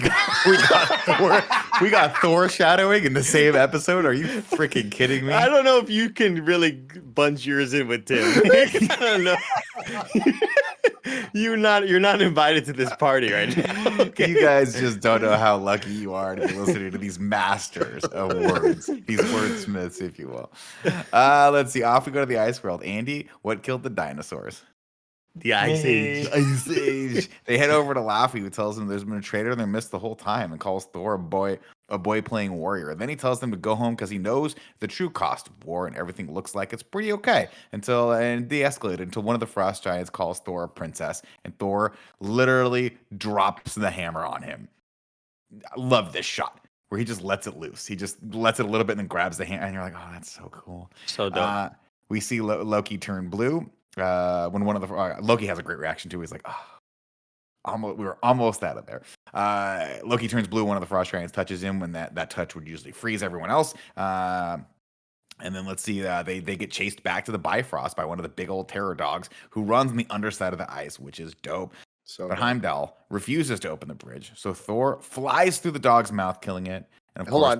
got Thor shadowing in the same episode. Are you freaking kidding me? I don't know if you can really bunch yours in with Tim. I don't know. You're not invited to this party right now. Okay. You guys just don't know how lucky you are to be listening to these masters of words, these wordsmiths, if you will. Let's see. Off we go to the ice world. Andy, what killed the dinosaurs? The Ice Age. Ice Age. They head over to Laufey, who tells them there's been a traitor in their midst the whole time, and calls Thor a boy playing warrior. Then he tells them to go home because he knows the true cost of war, and everything looks like it's pretty okay and de-escalated until one of the Frost Giants calls Thor a princess, and Thor literally drops the hammer on him. I love this shot where he just lets it loose. He just lets it a little bit and then grabs the hammer, and you're like, oh, that's so cool. So dope. We see Loki turn blue. When one of the Loki has a great reaction too. He's like, "Oh, we were almost out of there. Loki turns blue. One of the Frost Giants touches him. When that touch would usually freeze everyone else. And then let's see, they get chased back to the Bifrost by one of the big old terror dogs who runs on the underside of the ice, which is dope. But Heimdall refuses to open the bridge, so Thor flies through the dog's mouth, killing it. And of course,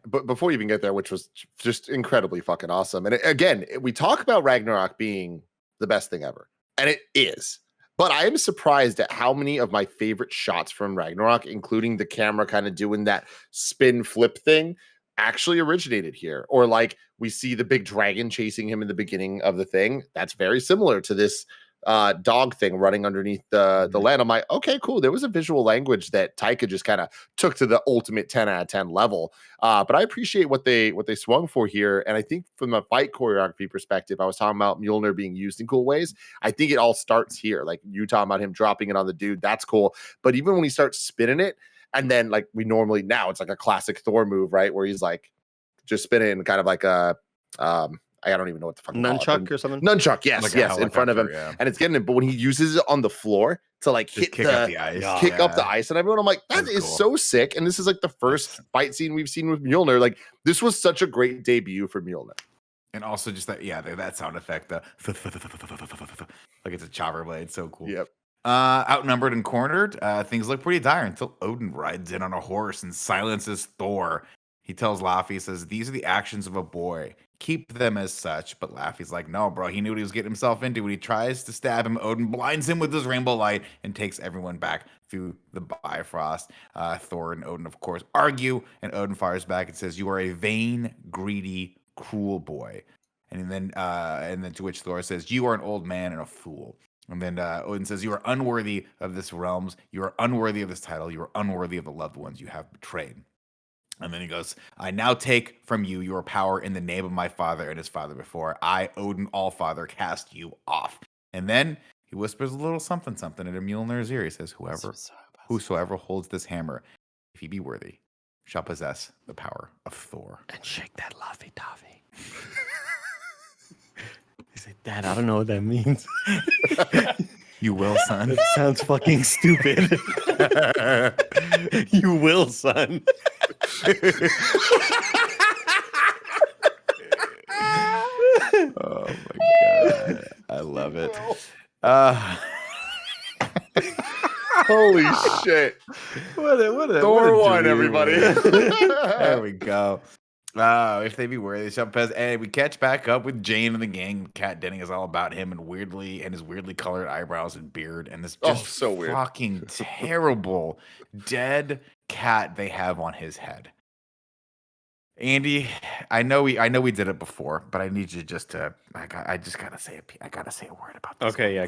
But before you even get there, which was just incredibly fucking awesome. And again, we talk about Ragnarok being the best thing ever, and it is. But I am surprised at how many of my favorite shots from Ragnarok, including the camera kind of doing that spin flip thing, actually originated here. Or like we see the big dragon chasing him in the beginning of the thing. That's very similar to this dog thing running underneath the land. I'm like, okay, cool. There was a visual language that Taika just kind of took to the ultimate 10 out of 10 level. But I appreciate what they swung for here. And I think from a fight choreography perspective, I was talking about Mjolnir being used in cool ways. I think it all starts here. Like you talking about him dropping it on the dude, that's cool. But even when he starts spinning it, and then like we normally now it's like a classic Thor move, right? Where he's like just spinning kind of like a I don't even know what the fuck nunchuck or something. Nunchuck, yes, like yes, in front of him, and it's getting it. But when he uses it on the floor to like Just kick up the ice, kick up the ice, and everyone, I'm like, that is cool. So sick. And this is like the first fight scene we've seen with Mjolnir. Like this was such a great debut for Mjolnir. And also just that sound effect, the like it's a chopper blade, so cool. Yep. Outnumbered and cornered, things look pretty dire until Odin rides in on a horse and silences Thor. He tells Laufey, says, "These are the actions of a boy. Keep them as such." But Laufey's like, "No, bro. He knew what he was getting himself into." When he tries to stab him, Odin blinds him with his rainbow light and takes everyone back through the Bifrost. Thor and Odin, of course, argue, and Odin fires back and says, "You are a vain, greedy, cruel boy." And then to which Thor says, "You are an old man and a fool." And then Odin says, "You are unworthy of this realms. You are unworthy of this title. You are unworthy of the loved ones you have betrayed." And then he goes, "I now take from you your power in the name of my father and his father before. I, Odin Allfather, cast you off." And then he whispers a little something something into Mjolnir's ear. He says, "Whosoever holds this hammer, if he be worthy, shall possess the power of Thor." And shake that Laffy Taffy. He's like, "Dad, I don't know what that means." You will, son. That sounds fucking stupid. You will, son. Oh my god, I love it. Holy shit! What a Thor won, everybody. There we go. If they be worthy, shall possess. And we catch back up with Jane and the gang. Kat Denning is all about him and his weirdly colored eyebrows and beard, and this just so weird, fucking terrible dead cat they have on his head. Andy, I know we did it before, but I need you just to. I just gotta say a word about this. Okay, yeah.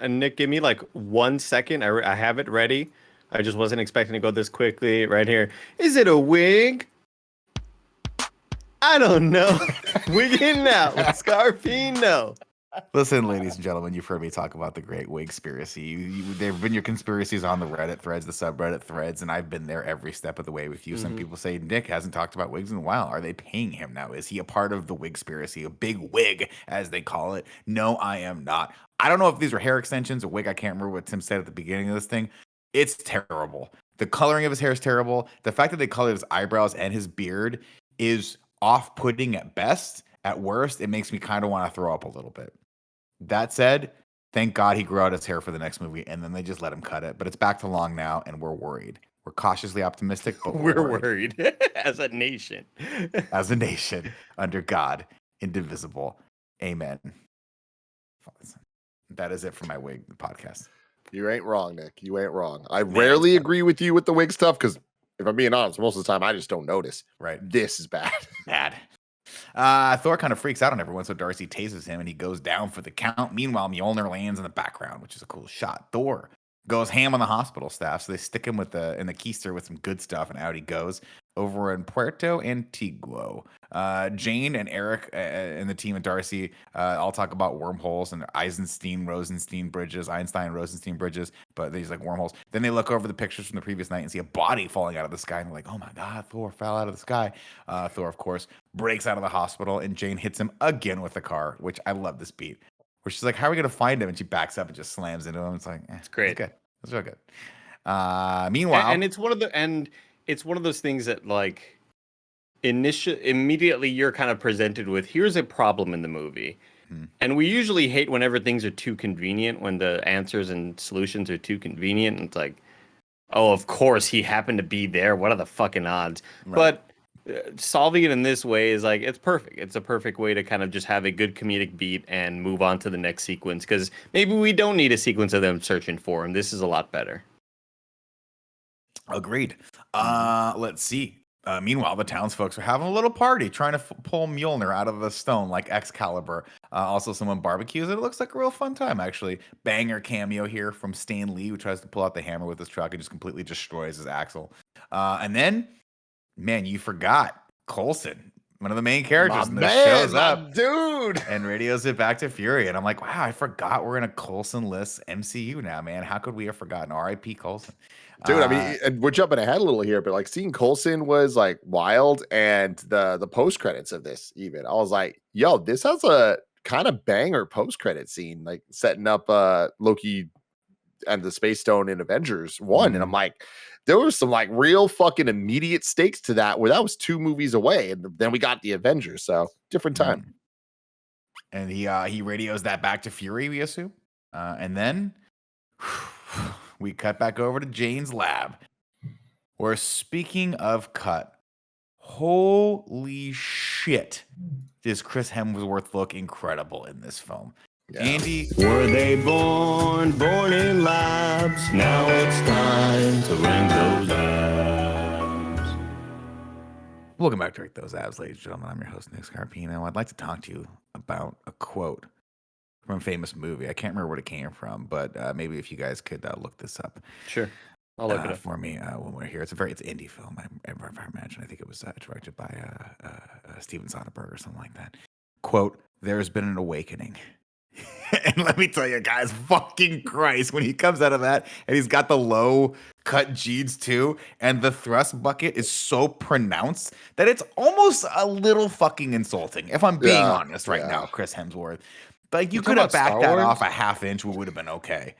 Nick, give me like 1 second. I have it ready. I just wasn't expecting to go this quickly. Right here. Is it a wig? I don't know. Wigging out. Scarpino. Listen, ladies and gentlemen, you've heard me talk about the great wigspiracy. There have been your conspiracies on the Reddit threads, the subreddit threads, and I've been there every step of the way with you. Some people say Nick hasn't talked about wigs in a while. Are they paying him now? Is he a part of the wigspiracy, a big wig, as they call it? No, I am not. I don't know if these are hair extensions or wig. I can't remember what Tim said at the beginning of this thing. It's terrible. The coloring of his hair is terrible. The fact that they colored his eyebrows and his beard is off-putting at best. At worst, it makes me kind of want to throw up a little bit. That said, thank God he grew out his hair for the next movie, and then they just let him cut it. But it's back to long now, and we're worried. We're cautiously optimistic, but we're worried. As a nation. As a nation, under God, indivisible. Amen. That is it for my wig podcast. You ain't wrong, Nick. You ain't wrong. I rarely agree with you with the wig stuff, because if I'm being honest, most of the time I just don't notice. Right. This is bad. Bad. Thor kind of freaks out on everyone, so Darcy tases him and he goes down for the count. Meanwhile, Mjolnir lands in the background, which is a cool shot. Thor goes ham on the hospital staff, so they stick him in the keister with some good stuff, and out he goes over in Puerto Antiguo. Jane and Eric and the team at Darcy all talk about wormholes and Einstein Rosenstein bridges, but these like wormholes. Then they look over the pictures from the previous night and see a body falling out of the sky, and they're like, "Oh my God, Thor fell out of the sky." Thor, of course, breaks out of the hospital, and Jane hits him again with the car, which I love this beat. Where she's like, "How are we gonna find him?" And she backs up and just slams into him. It's like, it's great. It's good. It's real good. Meanwhile, and it's one of those things that like immediately you're kind of presented with here's a problem in the movie. And we usually hate whenever things are too convenient, when the answers and solutions are too convenient. And it's like, oh, of course he happened to be there. What are the fucking odds? Right. But solving it in this way is like, it's perfect. It's a perfect way to kind of just have a good comedic beat and move on to the next sequence. Because maybe we don't need a sequence of them searching for him. This is a lot better. Agreed. Let's see. Meanwhile, the townsfolk are having a little party, trying to pull Mjolnir out of the stone like Excalibur. Also, someone barbecues it. It looks like a real fun time, actually. Banger cameo here from Stan Lee, who tries to pull out the hammer with his truck and just completely destroys his axle. And then, man, you forgot Coulson, one of the main characters in this, shows up, dude, and radios it back to Fury. And I'm like, wow, I forgot we're in a Coulson-less MCU now, man. How could we have forgotten? R.I.P. Coulson. Dude, I mean, and we're jumping ahead a little here, but like seeing Coulson was like wild, and the post credits of this, even I was like, yo, this has a kind of banger post credit scene, like setting up Loki and the Space Stone in Avengers 1, and I'm like, there was some like real fucking immediate stakes to that, where that was 2 movies away, and then we got the Avengers, so different time. And he radios that back to Fury, we assume, and then. We cut back over to Jane's lab, where, speaking of cut, holy shit, does Chris Hemsworth look incredible in this film. Yeah. Andy, were they born in labs? Now it's time to rank those abs. Welcome back to Rank Those Abs, ladies and gentlemen. I'm your host, Nick Scarpino. I'd like to talk to you about a quote from a famous movie. I can't remember what it came from, but maybe if you guys could look this up. Sure. I'll look it up for me when we're here. It's an indie film. I imagine. I think it was directed by Steven Soderbergh or something like that. Quote, "There's been an awakening." And let me tell you guys, fucking Christ, when he comes out of that and he's got the low cut jeans too, and the thrust bucket is so pronounced that it's almost a little fucking insulting, if I'm being honest right now, Chris Hemsworth. Like, you could have backed that off a half inch, we would have been okay.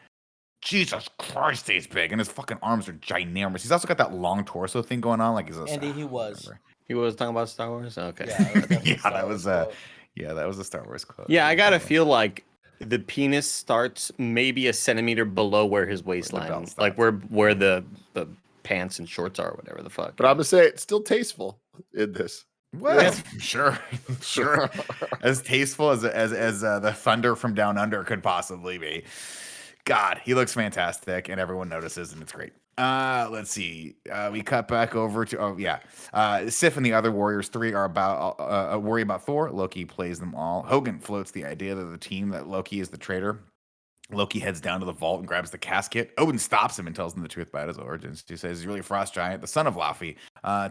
Jesus Christ, he's big, and his fucking arms are ginormous. He's also got that long torso thing going on. Like, he's Andy, he was talking about Star Wars. Okay, that was a Star Wars quote. Yeah, I gotta feel like the penis starts maybe a centimeter below where his waistline, like where the pants and shorts are, or whatever the fuck. But I'm gonna say it's still tasteful in this. Well, sure. As tasteful as the thunder from down under could possibly be. God, he looks fantastic, and everyone notices, and it's great. Let's see. We cut back over to Sif and the other Warriors 3 are about worry about Thor. Loki plays them all. Hogan floats the idea to the team that Loki is the traitor. Loki heads down to the vault and grabs the casket. Odin stops him and tells him the truth about his origins. He says he's really a frost giant, the son of Laufey,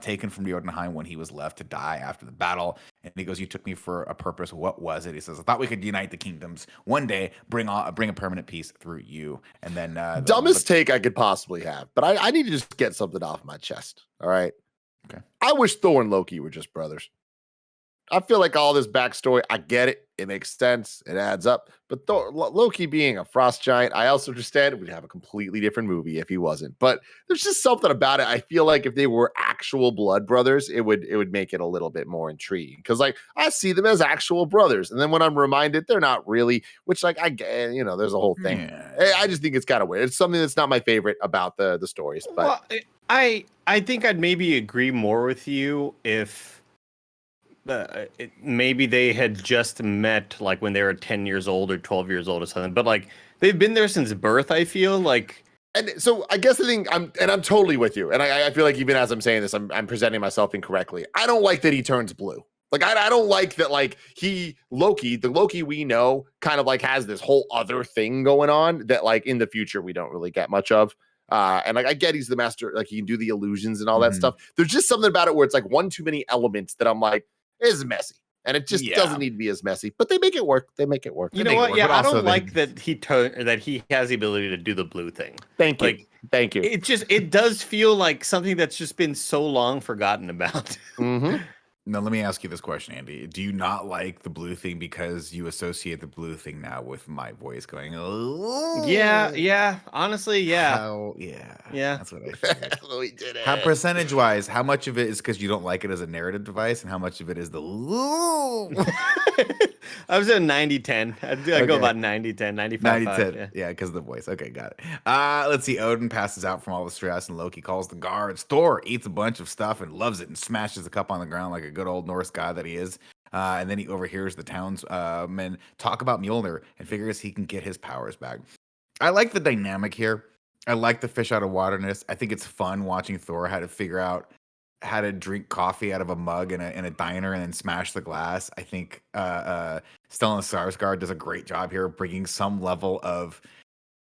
taken from Jotunheim when he was left to die after the battle. And he goes, "You took me for a purpose. What was it?" He says, "I thought we could unite the kingdoms one day, bring a permanent peace through you." And then dumbest take I could possibly have, but I need to just get something off my chest. All right. Okay. I wish Thor and Loki were just brothers. I feel like all this backstory, I get it. It makes sense. It adds up. But Loki being a frost giant, I also understand we'd have a completely different movie if he wasn't. But there's just something about it. I feel like if they were actual blood brothers, it would make it a little bit more intriguing. Because like I see them as actual brothers, and then when I'm reminded they're not really, which like I get, there's a whole thing. Yeah. I just think it's kind of weird. It's something that's not my favorite about the stories. But well, I think I'd maybe agree more with you if. Maybe they had just met like when they were 10 years old or 12 years old or something, but like they've been there since birth, I feel like. And so I guess the thing I'm totally with you. And I feel like even as I'm saying this, I'm presenting myself incorrectly. I don't like that he turns blue. Like, I don't like that, like, the Loki we know kind of like has this whole other thing going on that like in the future we don't really get much of. And like I get he's the master, like he can do the illusions and all that stuff. There's just something about it where it's like one too many elements that I'm like, is messy, and it just doesn't need to be as messy. But they make it work. You know what? Yeah, I don't like that he has the ability to do the blue thing. Thank you. Thank you. It does feel like something that's just been so long forgotten about. Mm-hmm. Now, let me ask you this question, Andy. Do you not like the blue thing because you associate the blue thing now with my voice going, oh, Yeah. Honestly, yeah. Yeah. That's what I figured. We did it. How percentage-wise, how much of it is because you don't like it as a narrative device, and how much of it is the ooh? I was at 90-10. I'd go Okay. about 90-10, 95-5. 90-10. Yeah, because of the voice. Okay, got it. Let's see. Odin passes out from all the stress, and Loki calls the guards. Thor eats a bunch of stuff and loves it and smashes the cup on the ground like a good old Norse guy that he is. And then he overhears the townsmen talk about Mjolnir and figures he can get his powers back. I like the dynamic here. I like the fish out of waterness. I think it's fun watching Thor how to figure out how to drink coffee out of a mug in a diner and then smash the glass. I think Stellan Skarsgård does a great job here of bringing some level of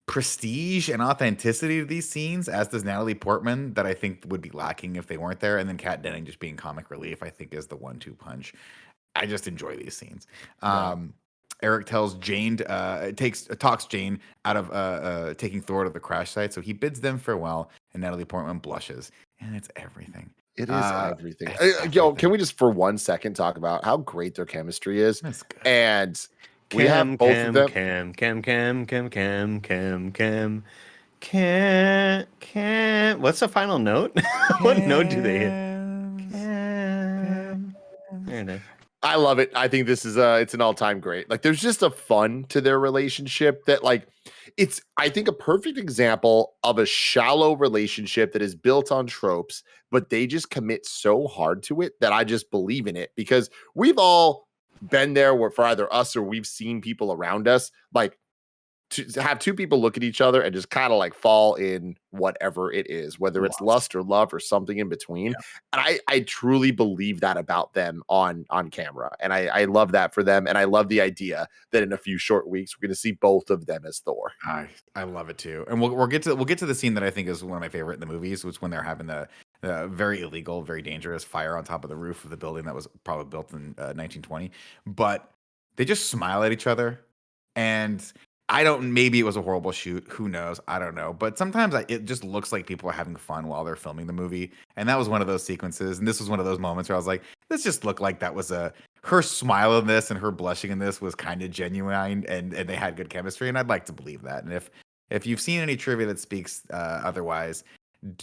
prestige and authenticity to these scenes, as does Natalie Portman, that I think would be lacking if they weren't there. And then Kat Denning just being comic relief, I think, is the 1-2 punch. I just enjoy these scenes. Eric tells Jane, talks Jane out of taking Thor to the crash site, so he bids them farewell, and Natalie Portman blushes, and it's everything. It is everything. Yo, can we just for 1 second talk about how great their chemistry is? That's good. And we have both of them. Cam. What's the final note? What note do they hit? There it is. I love it. I think this is it's an all-time great. Like, there's just a fun to their relationship that, like, it's, I think, a perfect example of a shallow relationship that is built on tropes, but they just commit so hard to it that I just believe in it, because we've all been there where, for either us or we've seen people around us, like, to have two people look at each other and just kind of like fall in whatever it is, whether it's lust or love or something in between. Yeah. And I truly believe that about them on camera. And I love that for them. And I love the idea that in a few short weeks, we're going to see both of them as Thor. I love it too. And we'll get to the scene that I think is one of my favorite in the movies, which is when they're having the very illegal, very dangerous fire on top of the roof of the building that was probably built in 1920. But they just smile at each other, and maybe it was a horrible shoot. Who knows? I don't know. But sometimes it just looks like people are having fun while they're filming the movie. And that was one of those sequences. And this was one of those moments where I was like, this just looked like that was her smile in this and her blushing in this was kind of genuine, and they had good chemistry. And I'd like to believe that. And if you've seen any trivia that speaks otherwise,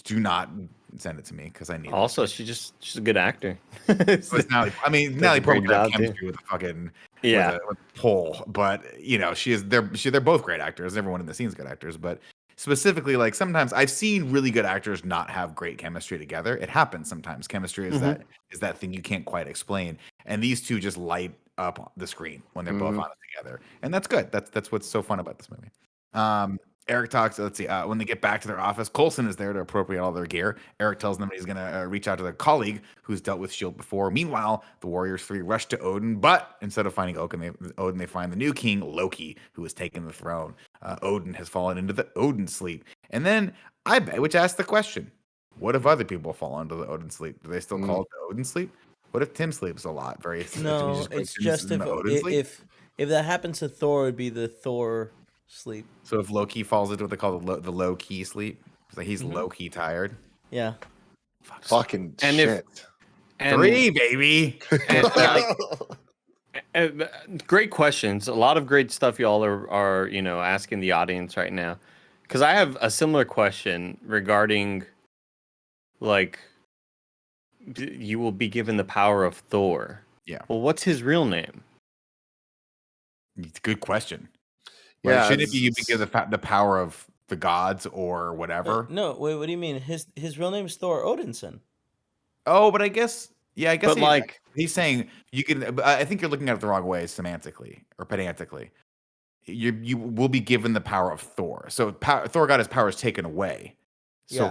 do not send it to me, because I need also it. She's a good actor. Natalie Portman has chemistry with a fucking with a pole, but you know, they're both great actors. Everyone in the scene is good actors, but specifically, like, sometimes I've seen really good actors not have great chemistry together. It happens sometimes. Chemistry is that thing you can't quite explain, and these two just light up the screen when they're both on it together, and that's good. That's what's so fun about this movie. Eric talks, let's see, when they get back to their office, Coulson is there to appropriate all their gear. Eric tells them he's going to reach out to their colleague who's dealt with S.H.I.E.L.D. before. Meanwhile, the Warriors 3 rush to Odin, but instead of finding Odin, they find the new king, Loki, who has taken the throne. Odin has fallen into the Odin sleep. And then which asks the question, what if other people fall into the Odin sleep? Do they still call it the Odin sleep? What if Tim sleeps a lot? No, it's just if that happens to Thor, it'd be the Thor sleep. So if Loki falls into what they call the low key sleep, it's like he's low key tired. Yeah. Fucking shit. Three, baby. Great questions. A lot of great stuff y'all are asking the audience right now. Because I have a similar question regarding, like, you will be given the power of Thor. Yeah. Well, what's his real name? It's a good question. Yeah, shouldn't it be you give the power of the gods or whatever? No, wait, what do you mean? His real name is Thor Odinson. Oh, but I guess he's saying you can. I think you're looking at it the wrong way semantically or pedantically. You will be given the power of Thor. So Thor got his powers taken away. So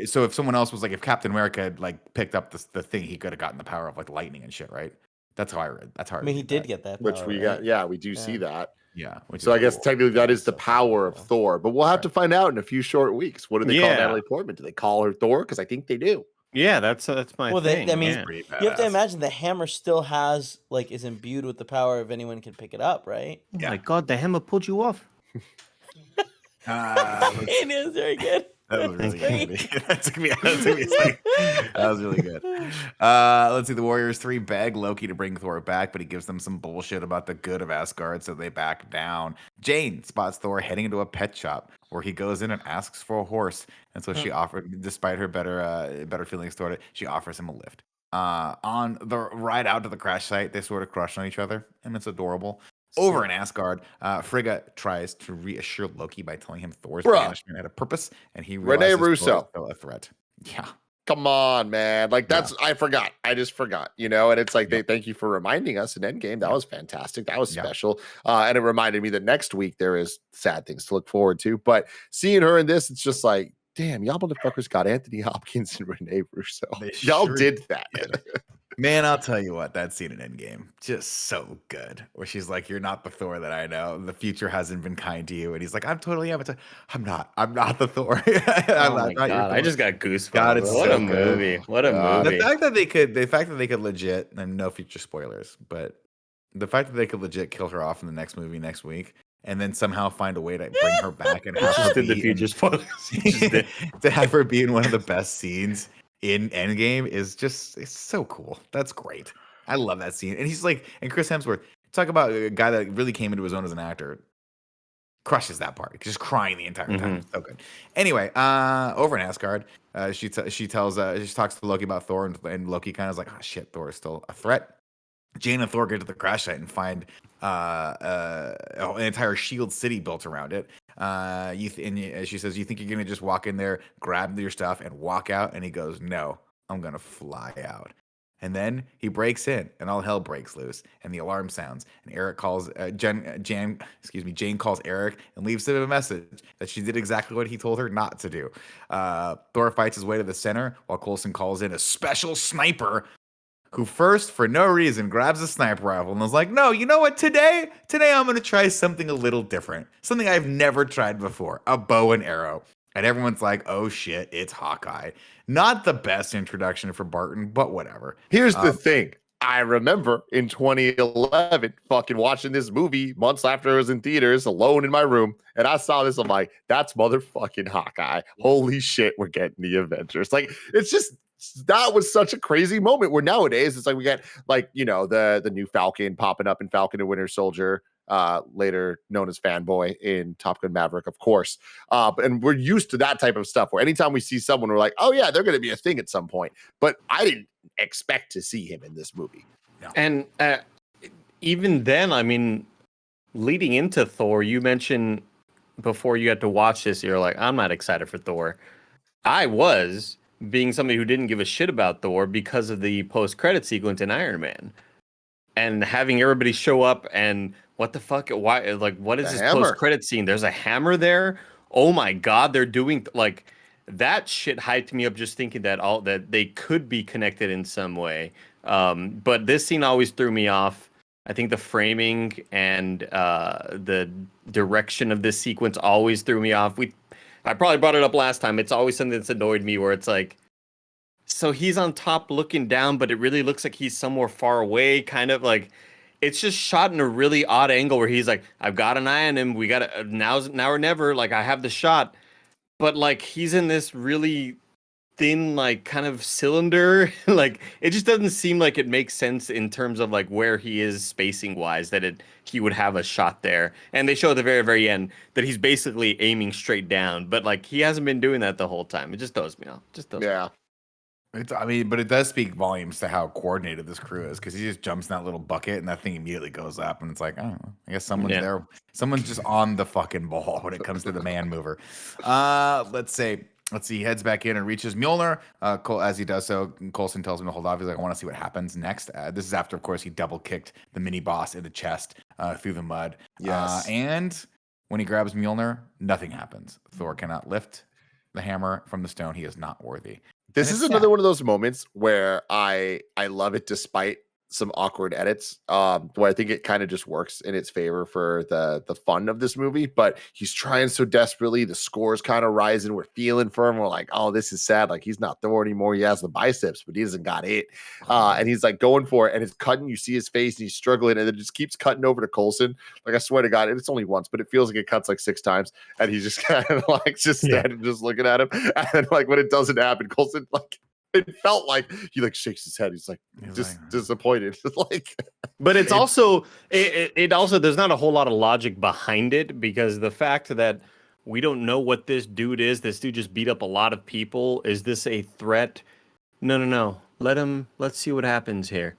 so if someone else was like, if Captain America had like picked up the thing, he could have gotten the power of like lightning and shit, right? That's how I read. That's how I mean, he did get that power, which we got. Yeah, we do see that. Yeah. So I guess technically that is the power of Thor, but we'll have to find out in a few short weeks. What do they call Natalie Portman? Do they call her Thor? Because I think they do. Yeah, that's my thing. I mean, you have to imagine the hammer still is imbued with the power if anyone can pick it up, right? Oh my God, the hammer pulled you off. It is very good. That was really Thank good. That took me a second. That was really good. Let's see. The Warriors 3 beg Loki to bring Thor back, but he gives them some bullshit about the good of Asgard, so they back down. Jane spots Thor heading into a pet shop where he goes in and asks for a horse, and so she offered, despite her better feelings toward it, she offers him a lift. On the ride out to the crash site, they sort of crush on each other, and it's adorable. Over in Asgard, Frigga tries to reassure Loki by telling him Thor's banishment had a purpose, and he Rene realizes Thor is Russo. still a threat. Yeah. Come on, man. Like that's I forgot. I just forgot, and it's like they thank you for reminding us in Endgame. That was fantastic. That was special. And it reminded me that next week there is sad things to look forward to. But seeing her in this, it's just like, damn, y'all motherfuckers got Anthony Hopkins and Rene Russo. Y'all did that. Man, I'll tell you what, that scene in Endgame, just so good. Where she's like, "You're not the Thor that I know. The future hasn't been kind to you." And he's like, "I'm totally Avatar. I'm not the Thor." Oh my God, I just got goosebumps. God, it's what so a movie. What a movie. The fact that they could legit, and no future spoilers, but the fact that they could legit kill her off in the next movie next week, and then somehow find a way to bring her back and have her Just did the be future spoilers. to have her be in one of the best scenes in Endgame is just, it's so cool. That's great. I love that scene. And he's like, and Chris Hemsworth, talk about a guy that really came into his own as an actor. Crushes that part, just crying the entire time. So good. Anyway, over in Asgard, she talks to Loki about Thor, and Loki kind of is like, "Oh shit, Thor is still a threat." Jane and Thor get to the crash site and find an entire shield city built around it. She says, "You think you're gonna just walk in there, grab your stuff, and walk out?" And he goes, "No, I'm gonna fly out." And then he breaks in, and all hell breaks loose, and the alarm sounds. And Eric calls Jane calls Eric and leaves him a message that she did exactly what he told her not to do. Thor fights his way to the center while Coulson calls in a special sniper, who first, for no reason, grabs a sniper rifle and was like, "No, you know what? Today I'm going to try something a little different. Something I've never tried before, a bow and arrow." And everyone's like, "Oh shit, it's Hawkeye." Not the best introduction for Barton, but whatever. Here's the thing. I remember in 2011 fucking watching this movie months after it was in theaters alone in my room. And I saw this. I'm like, that's motherfucking Hawkeye. Holy shit, we're getting the Avengers. Like, it's just, that was such a crazy moment where nowadays it's like we get like, the new Falcon popping up in Falcon and Winter Soldier, later known as Fanboy in Top Gun Maverick, of course. And we're used to that type of stuff where anytime we see someone, we're like, oh yeah, they're going to be a thing at some point. But I didn't expect to see him in this movie. No. And even then, I mean, leading into Thor, you mentioned before you had to watch this, you're like, I'm not excited for Thor. I was, being somebody who didn't give a shit about Thor because of the post-credit sequence in Iron Man. And having everybody show up and what the fuck? Why? Like, what is this post-credit scene? There's a hammer there. Oh my God, they're doing like that shit hyped me up just thinking that they could be connected in some way. But this scene always threw me off. I think the framing and the direction of this sequence always threw me off. I probably brought it up last time. It's always something that's annoyed me where it's like, so he's on top looking down, but it really looks like he's somewhere far away, kind of like it's just shot in a really odd angle where he's like, I've got an eye on him. We got to now or never. Like, I have the shot, but like he's in this really thin, like kind of cylinder. Like, it just doesn't seem like it makes sense in terms of like where he is spacing wise that he would have a shot there. And they show at the very, very end that he's basically aiming straight down, but like he hasn't been doing that the whole time. It just throws me off. But it does speak volumes to how coordinated this crew is, because he just jumps in that little bucket and that thing immediately goes up, and it's like, I don't know. I guess someone's there. Someone's just on the fucking ball when it comes to the man mover. Let's see. He heads back in and reaches Mjolnir. As he does so, Coulson tells him to hold off. He's like, I want to see what happens next. This is after, of course, he double kicked the mini boss in the chest through the mud. Yes. And when he grabs Mjolnir, nothing happens. Thor cannot lift the hammer from the stone. He is not worthy. This is another one of those moments where I love it despite some awkward edits, where I think it kind of just works in its favor for the fun of this movie. But he's trying so desperately. The score's kind of rising. We're feeling for him. We're like, oh, this is sad. Like he's not Thor anymore. He has the biceps, but he doesn't got it. And he's like going for it, and it's cutting. You see his face, and he's struggling, and it just keeps cutting over to Coulson. Like I swear to God, and it's only once, but it feels like it cuts like 6 times, and he's just kind of like just standing, just looking at him. And then, like when it doesn't happen, Coulson like. It felt like he like shakes his head. He's like disappointed. Like, but it's also it also there's not a whole lot of logic behind it because the fact that we don't know what this dude is. This dude just beat up a lot of people. Is this a threat? No. Let's see what happens here.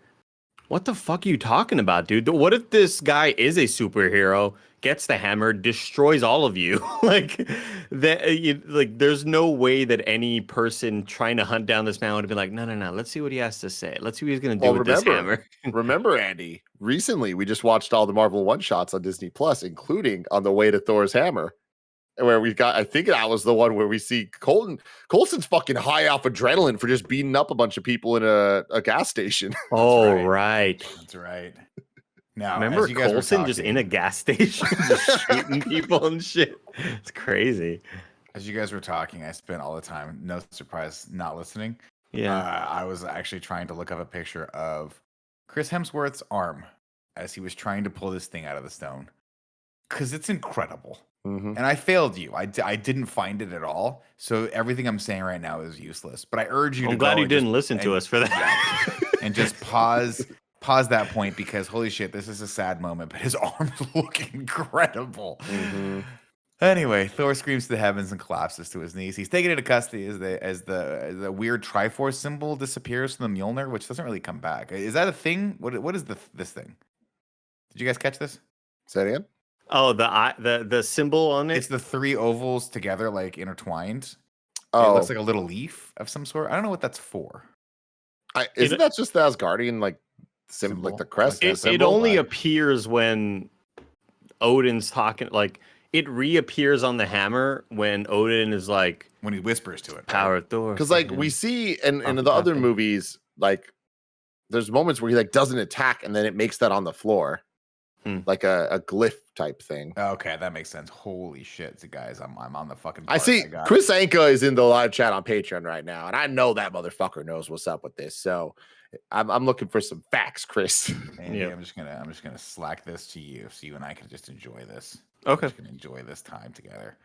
What the fuck are you talking about, dude? What if this guy is a superhero, gets the hammer, destroys all of you? Like there's no way that any person trying to hunt down this man would be like, no. Let's see what he has to say. Let's see what he's gonna do with this hammer. Remember, Andy? Recently, we just watched all the Marvel one shots on Disney Plus, including On the Way to Thor's Hammer, where we got, I think that was the one where we see Coulson's fucking high off adrenaline for just beating up a bunch of people in a gas station. Oh, right. That's right. Now, remember Coulson just in a gas station, just shooting people and shit. It's crazy. As you guys were talking, I spent all the time, no surprise, not listening. Yeah. I was actually trying to look up a picture of Chris Hemsworth's arm as he was trying to pull this thing out of the stone. Because it's incredible. Mm-hmm. And I failed you. I didn't find it at all. So everything I'm saying right now is useless. But I urge you to I'm glad go you didn't listen to us for that. Yeah, and just pause that point because holy shit, this is a sad moment. But his arms look incredible. Mm-hmm. Anyway, Thor screams to the heavens and collapses to his knees. He's taken into custody as the weird Triforce symbol disappears from the Mjolnir, which doesn't really come back. Is that a thing? What is this thing? Did you guys catch this? Say it again? Oh, the symbol on it? It's the 3 ovals together, like intertwined. Oh, it looks like a little leaf of some sort. I don't know what that's for. Isn't that just the Asgardian like symbol, like the crest? It only appears when Odin's talking. Like it reappears on the hammer when Odin is like when he whispers to it. Power of Thor. Because like we see in the other movies, like there's moments where he like doesn't attack and then it makes that on the floor. Like a glyph type thing. Okay, that makes sense. Holy shit, so guys, I'm on the fucking. I see Chris Anka is in the live chat on Patreon right now, and I know that motherfucker knows what's up with this. So I'm looking for some facts, Chris. Andy, I'm just gonna slack this to you, so you and I can just enjoy this. Okay, just gonna enjoy this time together.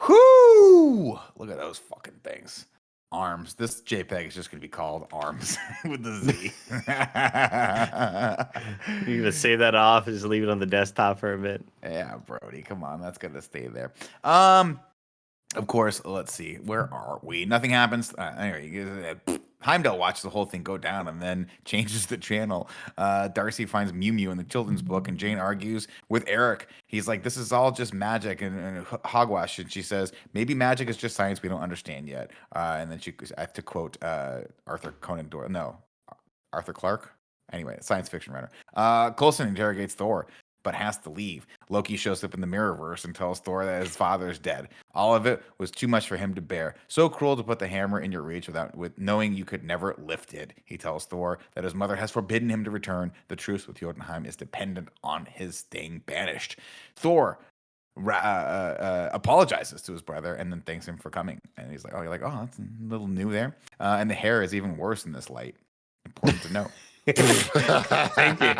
Whoo! Look at those fucking things. Arms. This JPEG is just going to be called Arms with the Z. You're going to save that off and just leave it on the desktop for a bit. Yeah, Brody. Come on. That's going to stay there. Of course, let's see. Where are we? Nothing happens. Anyway, Heimdall watches the whole thing go down and then changes the channel. Darcy finds Mew Mew in the children's book, and Jane argues with Eric. He's like, this is all just magic and hogwash. And she says, maybe magic is just science we don't understand yet. And then I have to quote Arthur Conan Doyle. No, Arthur Clarke. Anyway, science fiction writer. Coulson interrogates Thor, but has to leave. Loki shows up in the Mirrorverse and tells Thor that his father is dead. All of it was too much for him to bear. So cruel to put the hammer in your reach with knowing you could never lift it. He tells Thor that his mother has forbidden him to return. The truce with Jotunheim is dependent on his staying banished. Thor apologizes to his brother and then thanks him for coming. And he's like, oh, that's a little new there. And the hair is even worse in this light. Important to note. Thank you.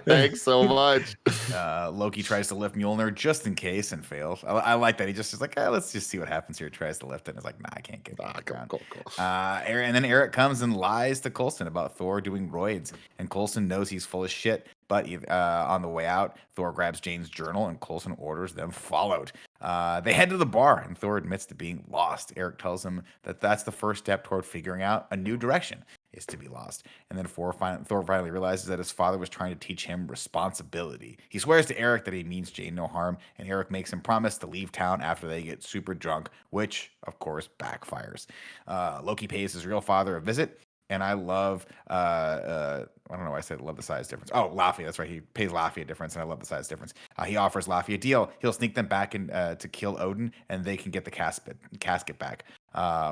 Thanks so much. Loki tries to lift Mjolnir just in case and fails. I like that. He just is like, let's just see what happens here. Tries to lift it. And it's like, nah, I can't get it. Cool. And then Eric comes and lies to Coulson about Thor doing roids. And Coulson knows he's full of shit. But on the way out, Thor grabs Jane's journal and Coulson orders them followed. They head to the bar and Thor admits to being lost. Eric tells him that that's the first step toward figuring out a new direction is to be lost. And then Thor finally realizes that his father was trying to teach him responsibility. He swears to Eric that he means Jane no harm, and Eric makes him promise to leave town after they get super drunk, which, of course, backfires. Loki pays his real father a visit, and I love, I don't know why I said love the size difference. Oh, Laffy, that's right. He pays Laffy a difference, and I love the size difference. He offers Laffy a deal. He'll sneak them back in to kill Odin, and they can get the casket back.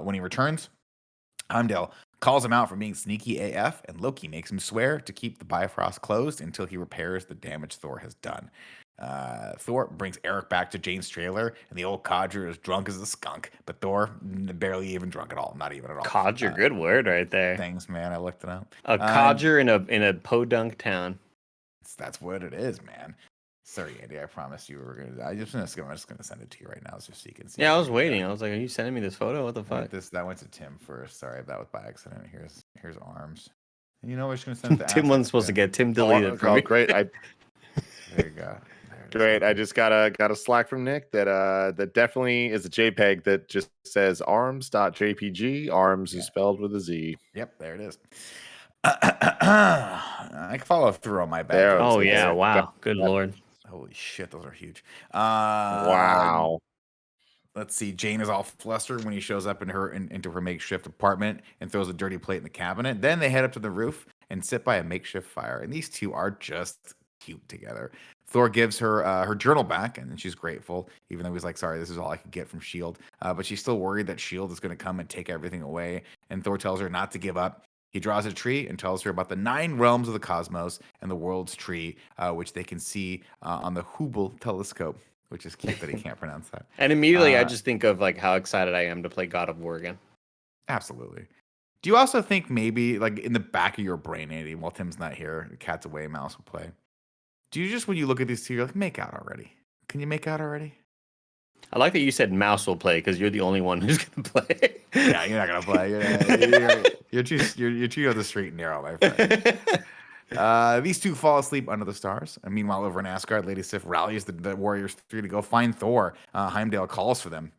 When he returns, Heimdall calls him out for being sneaky AF, and Loki makes him swear to keep the Bifrost closed until he repairs the damage Thor has done. Thor brings Eric back to Jane's trailer, and the old codger is drunk as a skunk, but Thor barely even drunk at all, not even at all. Codger, good word right there. Thanks, man. I looked it up. A codger in a podunk town. That's what it is, man. Sorry, Andy. I promised you were gonna. I'm just gonna send it to you right now, just so you can see. Yeah, I was waiting. I was like, "Are you sending me this photo? What the fuck?" That went to Tim first. Sorry, that was by accident. Here's arms. And you know, we're just gonna send it to Tim wasn't supposed to get. Tim deleted it from me. Great. There you go. Great. I just got a Slack from Nick that definitely is a JPEG that just says arms.jpg. Arms is spelled with a Z. Yep, there it is. I can follow through on my back. There, Oh yeah! Wow. Good lord. Holy shit, those are huge. Wow. Let's see. Jane is all flustered when he shows up into her makeshift apartment and throws a dirty plate in the cabinet. Then they head up to the roof and sit by a makeshift fire. And these two are just cute together. Thor gives her her journal back, and she's grateful, even though he's like, sorry, this is all I could get from S.H.I.E.L.D. But she's still worried that S.H.I.E.L.D. is going to come and take everything away. And Thor tells her not to give up. He draws a tree and tells her about the 9 realms of the cosmos and the world's tree, which they can see on the Hubble telescope, which is cute that he can't pronounce that. And immediately I just think of like how excited I am to play God of War again. Absolutely. Do you also think maybe like in the back of your brain, Andy, while Tim's not here, the cat's away, mouse will play. Do you just, when you look at these two, you're like, make out already? Can you make out already? I like that you said mouse will play because you're the only one who's gonna play. Yeah, you're not gonna play. You're too on the straight and narrow, my friend. These two fall asleep under the stars. And meanwhile, over in Asgard, Lady Sif rallies the Warriors 3 to go find Thor. Heimdall calls for them.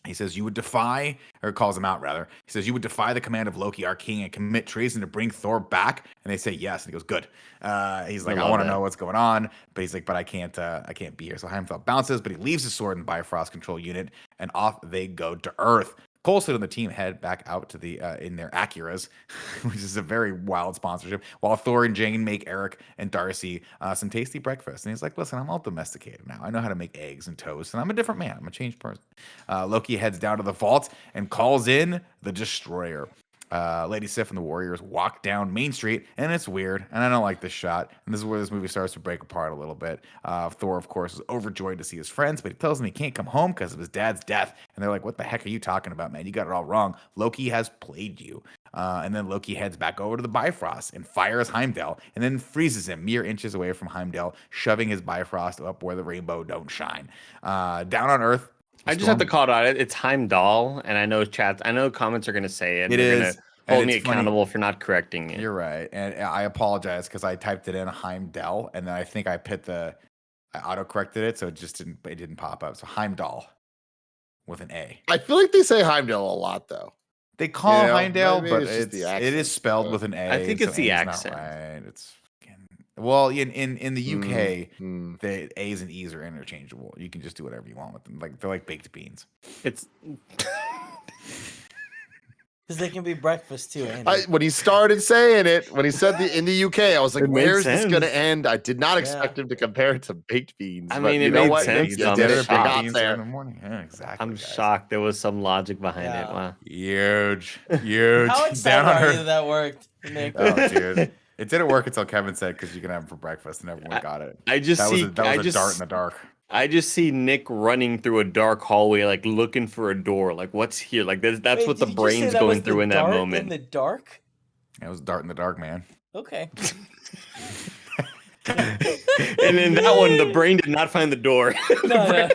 He says, you would defy, or calls him out rather. He says, you would defy the command of Loki, our king, and commit treason to bring Thor back. And they say yes. And he goes, good. He's like, I want to know what's going on. But he's like, but I can't be here. So Heimdall bounces, but he leaves his sword in Bifrost control unit, and off they go to Earth. Coulson and the team head back out to the in their Acuras, which is a very wild sponsorship, while Thor and Jane make Eric and Darcy some tasty breakfast. And he's like, listen, I'm all domesticated now. I know how to make eggs and toast, and I'm a different man. I'm a changed person. Loki heads down to the vault and calls in the Destroyer. Lady Sif and the Warriors walk down Main Street, and it's weird, and I don't like this shot. And this is where this movie starts to break apart a little bit. Thor, of course, is overjoyed to see his friends, but he tells them he can't come home because of his dad's death. And they're like, what the heck are you talking about, man? You got it all wrong. Loki has played you. And then Loki heads back over to the Bifrost and fires Heimdall, and then freezes him mere inches away from Heimdall, shoving his Bifrost up where the rainbow don't shine. Down on Earth, I just have to call it out. It's Heimdall, and I know comments are going to say it. It They're is. Gonna hold me accountable for not correcting it. You're right. And I apologize because I typed it in Heimdall, and then I think I auto-corrected it, so it didn't pop up. So Heimdall with an A. I feel like they say Heimdall a lot, though. They call Heimdall, but it is spelled with an A. I think it's the accent. Right. It's well, in the UK, the A's and E's are interchangeable. You can just do whatever you want with them. Like they're like baked beans. It's because they can be breakfast too. Andy. When he started saying it, when he said in the UK, I was like, "Where's this going to end?" I did not expect him to compare it to baked beans. I mean, it made sense. He did it baked beans in the morning. Yeah, exactly. I'm shocked. There was some logic behind it. Wow, huge. How excited are you that worked, Nick? Oh, dude. It didn't work until Kevin said because you can have them for breakfast, and everyone got it. That was a dart in the dark. I just see Nick running through a dark hallway, like looking for a door. Like, what's here? Like, that's what the brain's going through in that moment. In the dark? It was dart in the dark, man. Okay. And in that one, the brain did not find the door. No.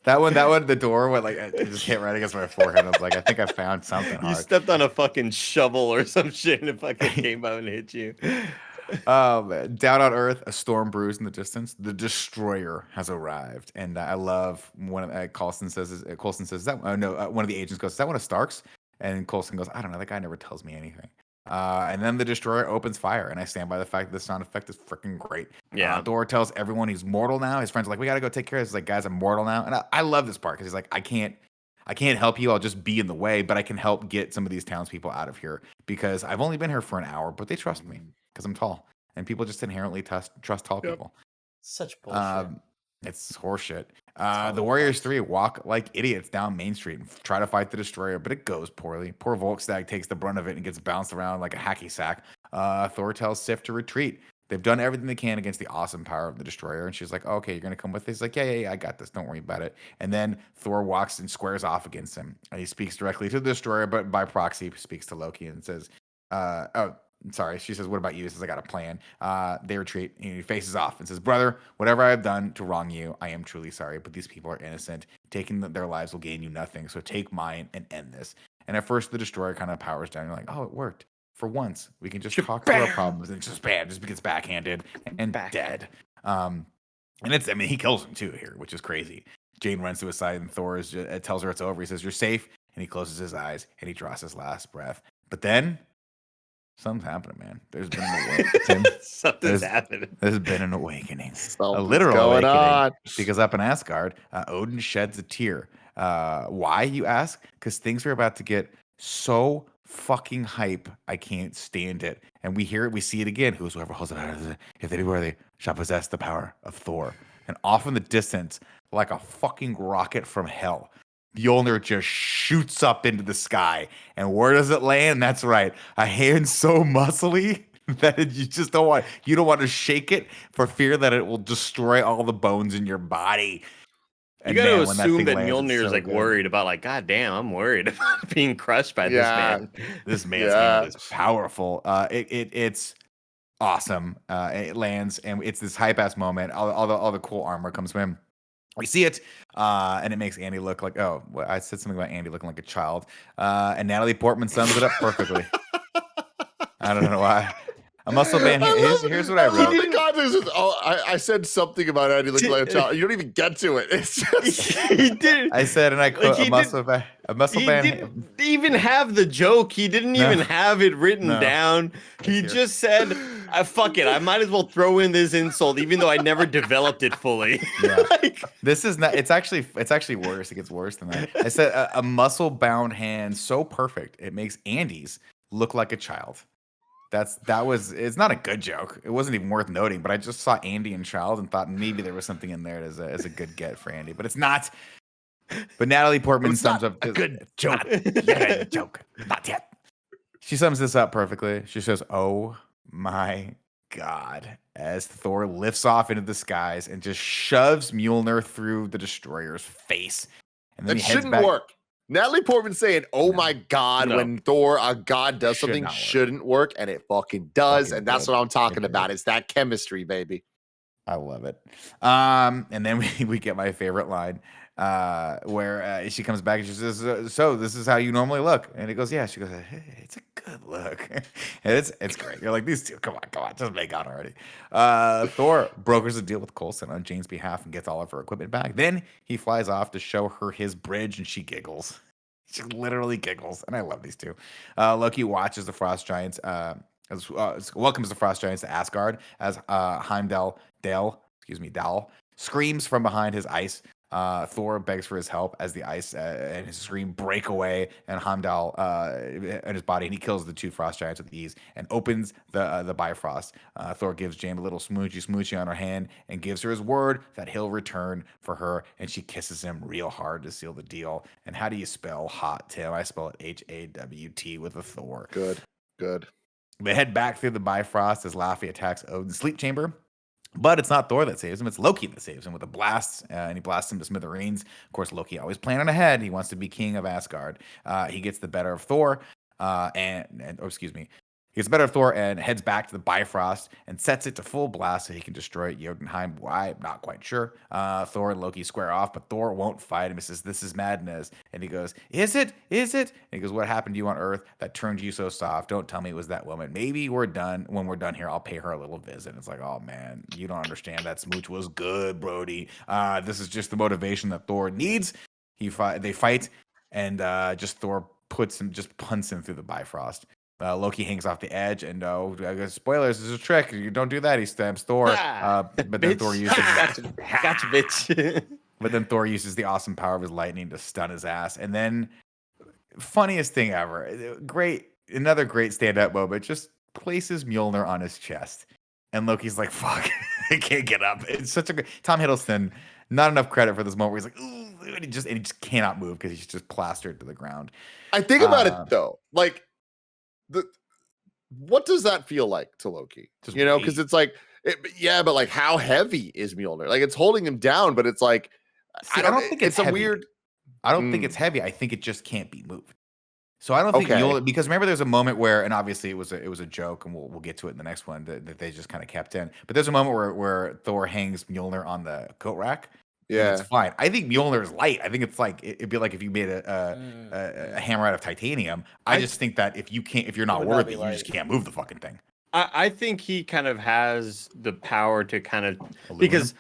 That one, the door went like it just hit right against my forehead. I was like, I think I found something hard. You stepped on a fucking shovel or some shit, and it fucking came out and hit you. Down on Earth, a storm brews in the distance. The Destroyer has arrived, and I love when Coulson says, "Is that one of the agents goes, is that one of Stark's?" And Coulson goes, "I don't know. That guy never tells me anything." And then the Destroyer opens fire, and I stand by the fact that the sound effect is freaking great. Yeah. Thor tells everyone he's mortal now. His friends are like, "We gotta go take care of this." He's like, "Guys, I'm mortal now," and I love this part because he's like, I can't help you. I'll just be in the way, but I can help get some of these townspeople out of here because I've only been here for an hour, but they trust me because I'm tall, and people just inherently trust tall people. Such bullshit. It's horseshit. The Warriors 3 walk like idiots down Main Street and try to fight the Destroyer, but it goes poorly. Poor Volkstag takes the brunt of it and gets bounced around like a hacky sack. Thor tells Sif to retreat. They've done everything they can against the awesome power of the Destroyer, and she's like, oh, okay, you're going to come with this? He's like, yeah, I got this. Don't worry about it. And then Thor walks and squares off against him, and he speaks directly to the Destroyer, but by proxy speaks to Loki and says, sorry. She says, what about you? He says, I got a plan. They retreat. And he faces off and says, brother, whatever I have done to wrong you, I am truly sorry, but these people are innocent. Taking their lives will gain you nothing. So take mine and end this. And at first, the Destroyer kind of powers down. You're like, oh, it worked. For once, we can just talk through our problems. And just bam, just gets backhanded and dead. And he kills him too here, which is crazy. Jane runs to his side and Thor tells her it's over. He says, you're safe. And he closes his eyes and he draws his last breath. But then something's happening, man. There's been an awakening. Something's happening. There's been an awakening. Something's a literal going awakening. on. Because up in Asgard, Odin sheds a tear. Why, you ask? Because things are about to get so fucking hype. I can't stand it. And we hear it, we see it again. Whosoever holds it out of it, if they be worthy, shall possess the power of Thor. And off in the distance, like a fucking rocket from hell, Mjolnir just shoots up into the sky. And where does it land? That's right. A hand so muscly that you just don't want to shake it for fear that it will destroy all the bones in your body. You got to assume that Mjolnir is worried about, like, God damn, I'm worried about being crushed by this man. This man's hand is powerful. It's awesome. It lands, and it's this hype ass moment. All the cool armor comes from him. We see it, and it makes Andy look like, I said something about Andy looking like a child. And Natalie Portman sums it up perfectly. I don't know why. A muscle band. Here's what I wrote. The context is, I said something about Andy looking like a child. You don't even get to it. It's just he did. I said, and I quote, a muscle band. He didn't even have the joke. He didn't even have it written down. He just said, "Fuck it. I might as well throw in this insult, even though I never developed it fully." Yeah. This is not. It's actually worse. It gets worse than that. I said a muscle bound hand so perfect it makes Andy's look like a child. It's not a good joke. It wasn't even worth noting, but I just saw Andy and child and thought maybe there was something in there as a good get for Andy, but it's not. But Natalie Portman sums up a good joke. Joke. Not yet. She sums this up perfectly. She says, "Oh my God," as Thor lifts off into the skies and just shoves Mjolnir through the Destroyer's face. And then it shouldn't work. Natalie Portman saying, "Oh my God," when Thor, a god, does something shouldn't work, and it fucking does, and that's what I'm talking about. It's that chemistry, baby. I love it. And then we get my favorite line, where she comes back and she says, "So this is how you normally look?" And he goes, "Yeah." She goes, "Hey, it's a good look." And it's great. You're like, these two, come on, just make out already. Thor brokers a deal with Coulson on Jane's behalf and gets all of her equipment back. Then he flies off to show her his bridge, and she giggles. She literally giggles, and I love these two. Loki watches the Frost Giants. Welcomes the Frost Giants to Asgard as Heimdall Dal screams from behind his ice. Thor begs for his help as the ice and his scream break away, and Heimdall and his body, and he kills the two Frost Giants with ease and opens the Bifrost. Thor gives Jane a little smoochy on her hand and gives her his word that he'll return for her, and she kisses him real hard to seal the deal. And how do you spell hot, Tim? I spell it HAWT with a Thor. Good. They head back through the Bifrost as Laufey attacks Odin's sleep chamber. But it's not Thor that saves him. It's Loki that saves him with a blast, and he blasts him to smithereens. Of course, Loki always planning ahead. He wants to be king of Asgard. He gets the better of Thor, he gets better of Thor and heads back to the Bifrost and sets it to full blast so he can destroy Jotunheim. Why? I'm not quite sure. Thor and Loki square off, but Thor won't fight him. He says, "This is madness." And he goes, Is it? And he goes, "What happened to you on Earth that turned you so soft? Don't tell me it was that woman. Maybe we're done. When we're done here, I'll pay her a little visit." And it's like, oh man, you don't understand. That smooch was good, Brody. This is just the motivation that Thor needs. They fight, and just Thor punts him through the Bifrost. Loki hangs off the edge, and I guess spoilers, this is a trick. You don't do that. He stabs Thor, but then Thor uses gotcha, bitch. But then Thor uses the awesome power of his lightning to stun his ass. And then, funniest thing ever, another great stand-up moment, just places Mjolnir on his chest, and Loki's like, "Fuck." I can't get up. It's such a good Tom Hiddleston. Not enough credit for this moment where he's like, ooh, and he just cannot move because he's just plastered to the ground. I think about it though, like what does that feel like to Loki? Just You know, weight. because it's like, but like how heavy is Mjolnir? Like it's holding him down, but it's like, See, I don't think it's a heavy. weird. I don't think it's heavy. I think it just can't be moved. So I don't think Mjolnir, because remember there's a moment where, and obviously it was a joke, and we'll get to it in the next one that they just kind of kept in. But there's a moment where Thor hangs Mjolnir on the coat rack. Yeah, it's fine. I think Mjolnir is light. I think it's like it'd be like if you made a hammer out of titanium. I just think that if you're not worthy, you just can't move the fucking thing. I think he kind of has the power to kind of because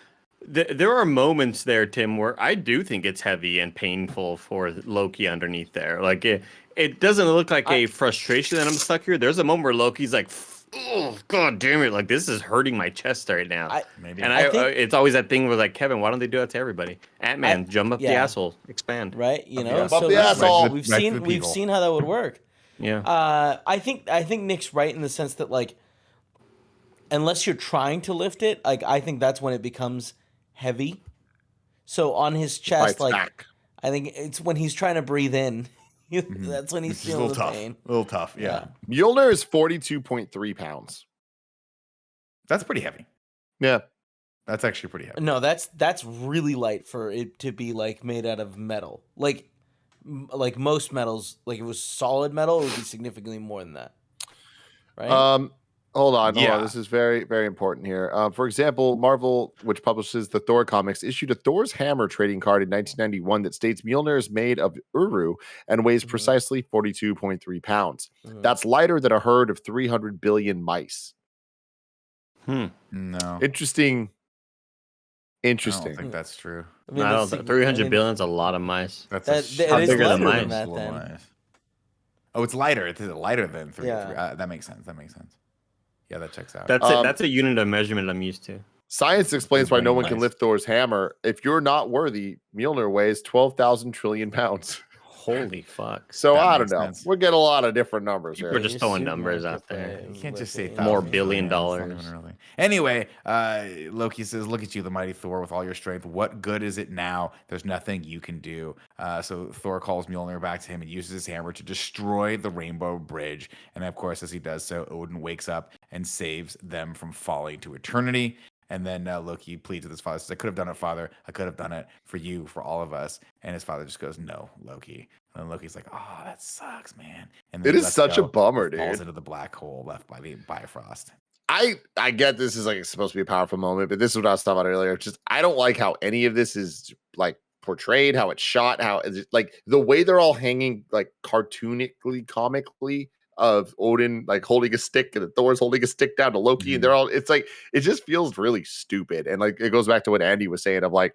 there are moments there, Tim, where I do think it's heavy and painful for Loki underneath there. Like it doesn't look like a frustration that I'm stuck here. There's a moment where Loki's like, oh god damn it, like this is hurting my chest right now. It's always that thing where like, Kevin, why don't they do that to everybody? Ant-Man, jump up the asshole, expand. Right, you know, so the asshole. We've seen how that would work. Yeah. I think Nick's right in the sense that like, unless you're trying to lift it, like I think that's when it becomes heavy. So on his chest, like back. I think it's when he's trying to breathe in. That's when he's feeling the pain. A little tough, yeah. Mjolnir is 42.3 pounds. That's pretty heavy. Yeah. That's actually pretty heavy. No, that's really light for it to be like made out of metal. Like most metals, like if it was solid metal, it would be significantly more than that. Right? Hold on. This is very, very important here. For example, Marvel, which publishes the Thor comics, issued a Thor's Hammer trading card in 1991 that states Mjolnir is made of Uru and weighs precisely 42.3 pounds. That's lighter than a herd of 300 billion mice. No. Interesting. I don't think that's true. I mean, 300 billion is a lot of mice. That's bigger than mice. That, oh, it's lighter. It's lighter than 3. That makes sense. Yeah, that checks out. That's a unit of measurement I'm used to. Science explains why no one can lift Thor's hammer. If you're not worthy, Mjolnir weighs 12,000 trillion pounds. Holy fuck. So I don't know. We're getting a lot of different numbers here. We're just throwing numbers out there. You can't just say more $1 billion. Anyway, Loki says, look at you, the mighty Thor, with all your strength. What good is it now? There's nothing you can do. So Thor calls Mjolnir back to him and uses his hammer to destroy the Rainbow Bridge. And of course, as he does so, Odin wakes up and saves them from falling to eternity. And then Loki pleads with his father, says, I could have done it, Father. I could have done it for you, for all of us. And his father just goes, no, Loki. And Loki's like, oh, that sucks, man. And then it is such a bummer, dude. Falls into the black hole left by the Bifrost. I get this is like it's supposed to be a powerful moment, but this is what I was talking about earlier. Just I don't like how any of this is like portrayed, how it's shot, how it's like the way they're all hanging like cartoonically, comically. Of Odin like holding a stick and Thor's holding a stick down to Loki, and they're all it's like it just feels really stupid. And like it goes back to what Andy was saying of like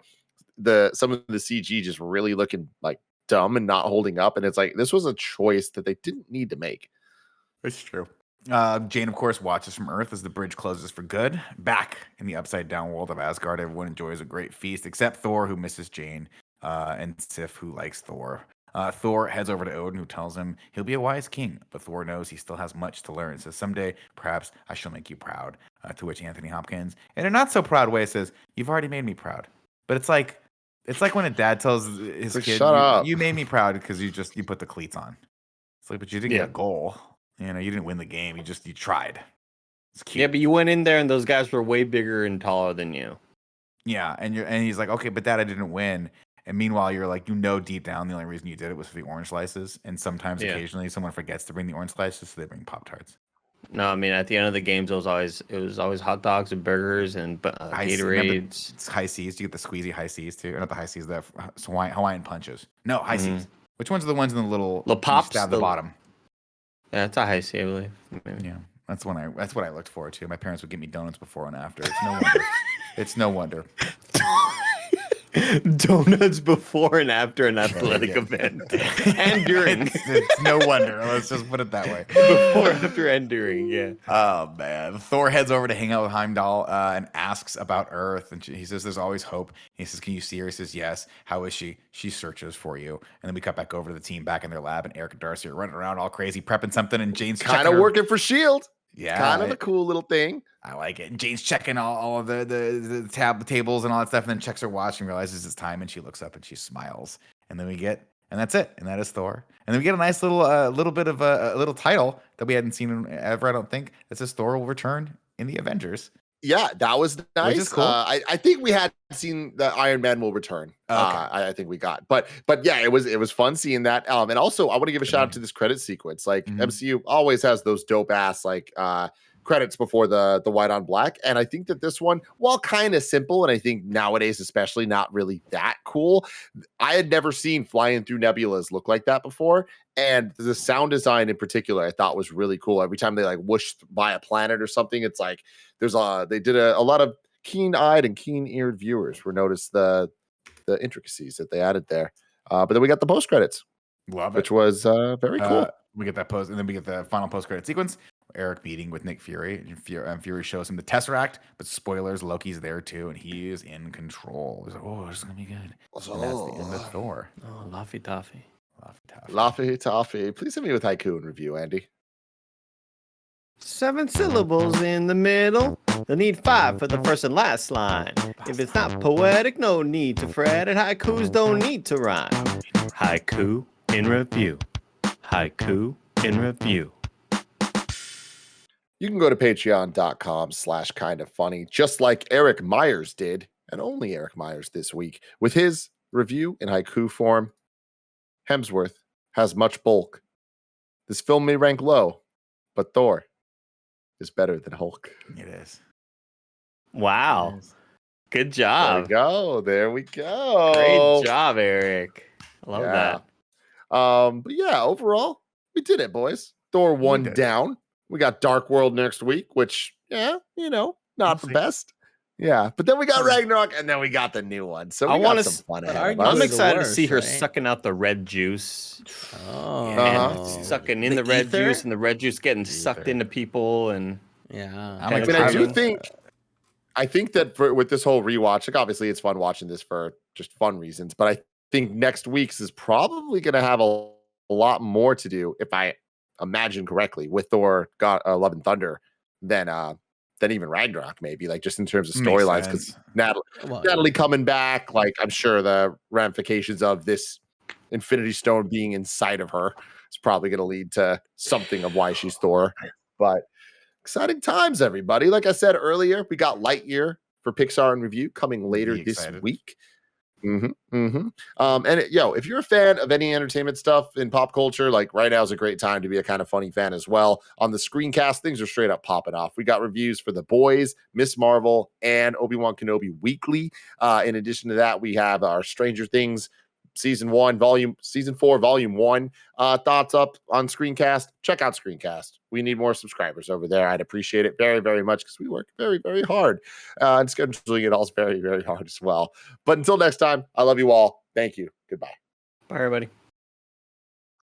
some of the CG just really looking like dumb and not holding up. And it's like this was a choice that they didn't need to make. It's true. Jane, of course, watches from Earth as the bridge closes for good. Back in the upside down world of Asgard, everyone enjoys a great feast except Thor, who misses Jane, and Sif, who likes Thor. Thor heads over to Odin, who tells him he'll be a wise king, but Thor knows he still has much to learn. Says, someday, perhaps I shall make you proud. To which Anthony Hopkins, in a not so proud way, says, you've already made me proud. But it's like when a dad tells his kid, shut up. You made me proud because you put the cleats on. It's like, but you didn't get a goal. You know, you didn't win the game. You tried. It's cute. Yeah, but you went in there and those guys were way bigger and taller than you. Yeah, and he's like, okay, but Dad, I didn't win. And meanwhile, you're like, deep down, the only reason you did it was for the orange slices. And sometimes, occasionally, someone forgets to bring the orange slices, so they bring Pop-Tarts. No, I mean, at the end of the games, it was always hot dogs and burgers and Gatorades. It's high C's. Do you get the squeezy high C's too? Or not the high C's, the Hawaiian punches. No, high C's. Which ones are the ones in the little pops stab the bottom? Yeah, it's a high C, I believe. Maybe. Yeah, that's what I looked forward to. My parents would get me donuts before and after. It's no wonder. It's no wonder. Donuts before and after an athletic event and during. It's no wonder. Let's just put it that way. Before, after, and during. Yeah. Oh man. Thor heads over to hang out with Heimdall and asks about Earth, and he says, "There's always hope." He says, "Can you see her?" He says, "Yes." "How is she?" "She searches for you." And then we cut back over to the team back in their lab, and Eric and Darcy are running around all crazy, prepping something, and Jane's kind of working for Shield. Yeah, kind of a cool little thing. I like it. And Jane's checking all of the tables and all that stuff, and then checks her watch and realizes it's time, and she looks up and she smiles. And then and that's it. And that is Thor. And then we get a nice little bit of a little title that we hadn't seen ever, I don't think. That says Thor will return in the Avengers. Yeah, that was nice. Which is cool. I think we had seen the Iron Man will return. Okay. I think we got, but yeah, it was fun seeing that. And also, I want to give a shout out to this credit sequence. Like MCU always has those dope ass credits before the white on black, and I think that this one, while kind of simple, and I think nowadays especially not really that cool, I had never seen flying through nebulas look like that before, and the sound design in particular I thought was really cool. Every time they like whoosh by a planet or something, it's like they did a lot of keen-eyed and keen-eared viewers will notice the intricacies that they added there. But then we got the post credits, which was very cool. We get that post, and then we get the final post credit sequence. Eric meeting with Nick Fury. Fury shows him the Tesseract, but spoilers, Loki's there too, and he is in control. He's like, oh, this is gonna be good. And that's the end of Thor. Oh, Laffy Taffy. Laffy Taffy. Please hit me with haiku and review, Andy. 7 syllables in the middle. They'll need 5 for the first and last line. If it's not poetic, no need to fret. And haikus don't need to rhyme. Haiku in review. Haiku in review. You can go to patreon.com/kindafunny, just like Eric Myers did, and only Eric Myers this week, with his review in haiku form. Hemsworth has much bulk. This film may rank low, but Thor is better than Hulk. It is. Wow. Good job. There we go. Great job, Eric. I love that. But yeah, overall, we did it, boys. Thor 1 down. We got Dark World next week, which, not the best. Yeah, but then we got Ragnarok, and then we got the new one. So we got some fun ahead. I'm excited to see her sucking out the red juice. Oh, sucking in the red juice, and the red juice getting sucked into people, and I think that with this whole rewatch, like obviously it's fun watching this for just fun reasons, but I think next week's is probably going to have a lot more to do, if I imagine correctly, with Thor Love and Thunder than even Ragnarok, maybe, like just in terms of storylines, because Natalie coming back, like I'm sure the ramifications of this Infinity Stone being inside of her is probably going to lead to something of why she's Thor. But exciting times, everybody. Like I said earlier, we got Lightyear for Pixar in review coming later this week. And if you're a fan of any entertainment stuff in pop culture, like right now is a great time to be a Kind of Funny fan as well. On the screencast, things are straight up popping off. We got reviews for The Boys, Miss Marvel, and Obi-Wan Kenobi weekly. In addition to that, we have our Stranger Things season 4, volume 1 thoughts up on Screencast. Check out Screencast. We need more subscribers over there. I'd appreciate it very, very much, because we work very, very hard. And scheduling it all is very, very hard as well. But until next time, I love you all. Thank you. Goodbye. Bye, everybody.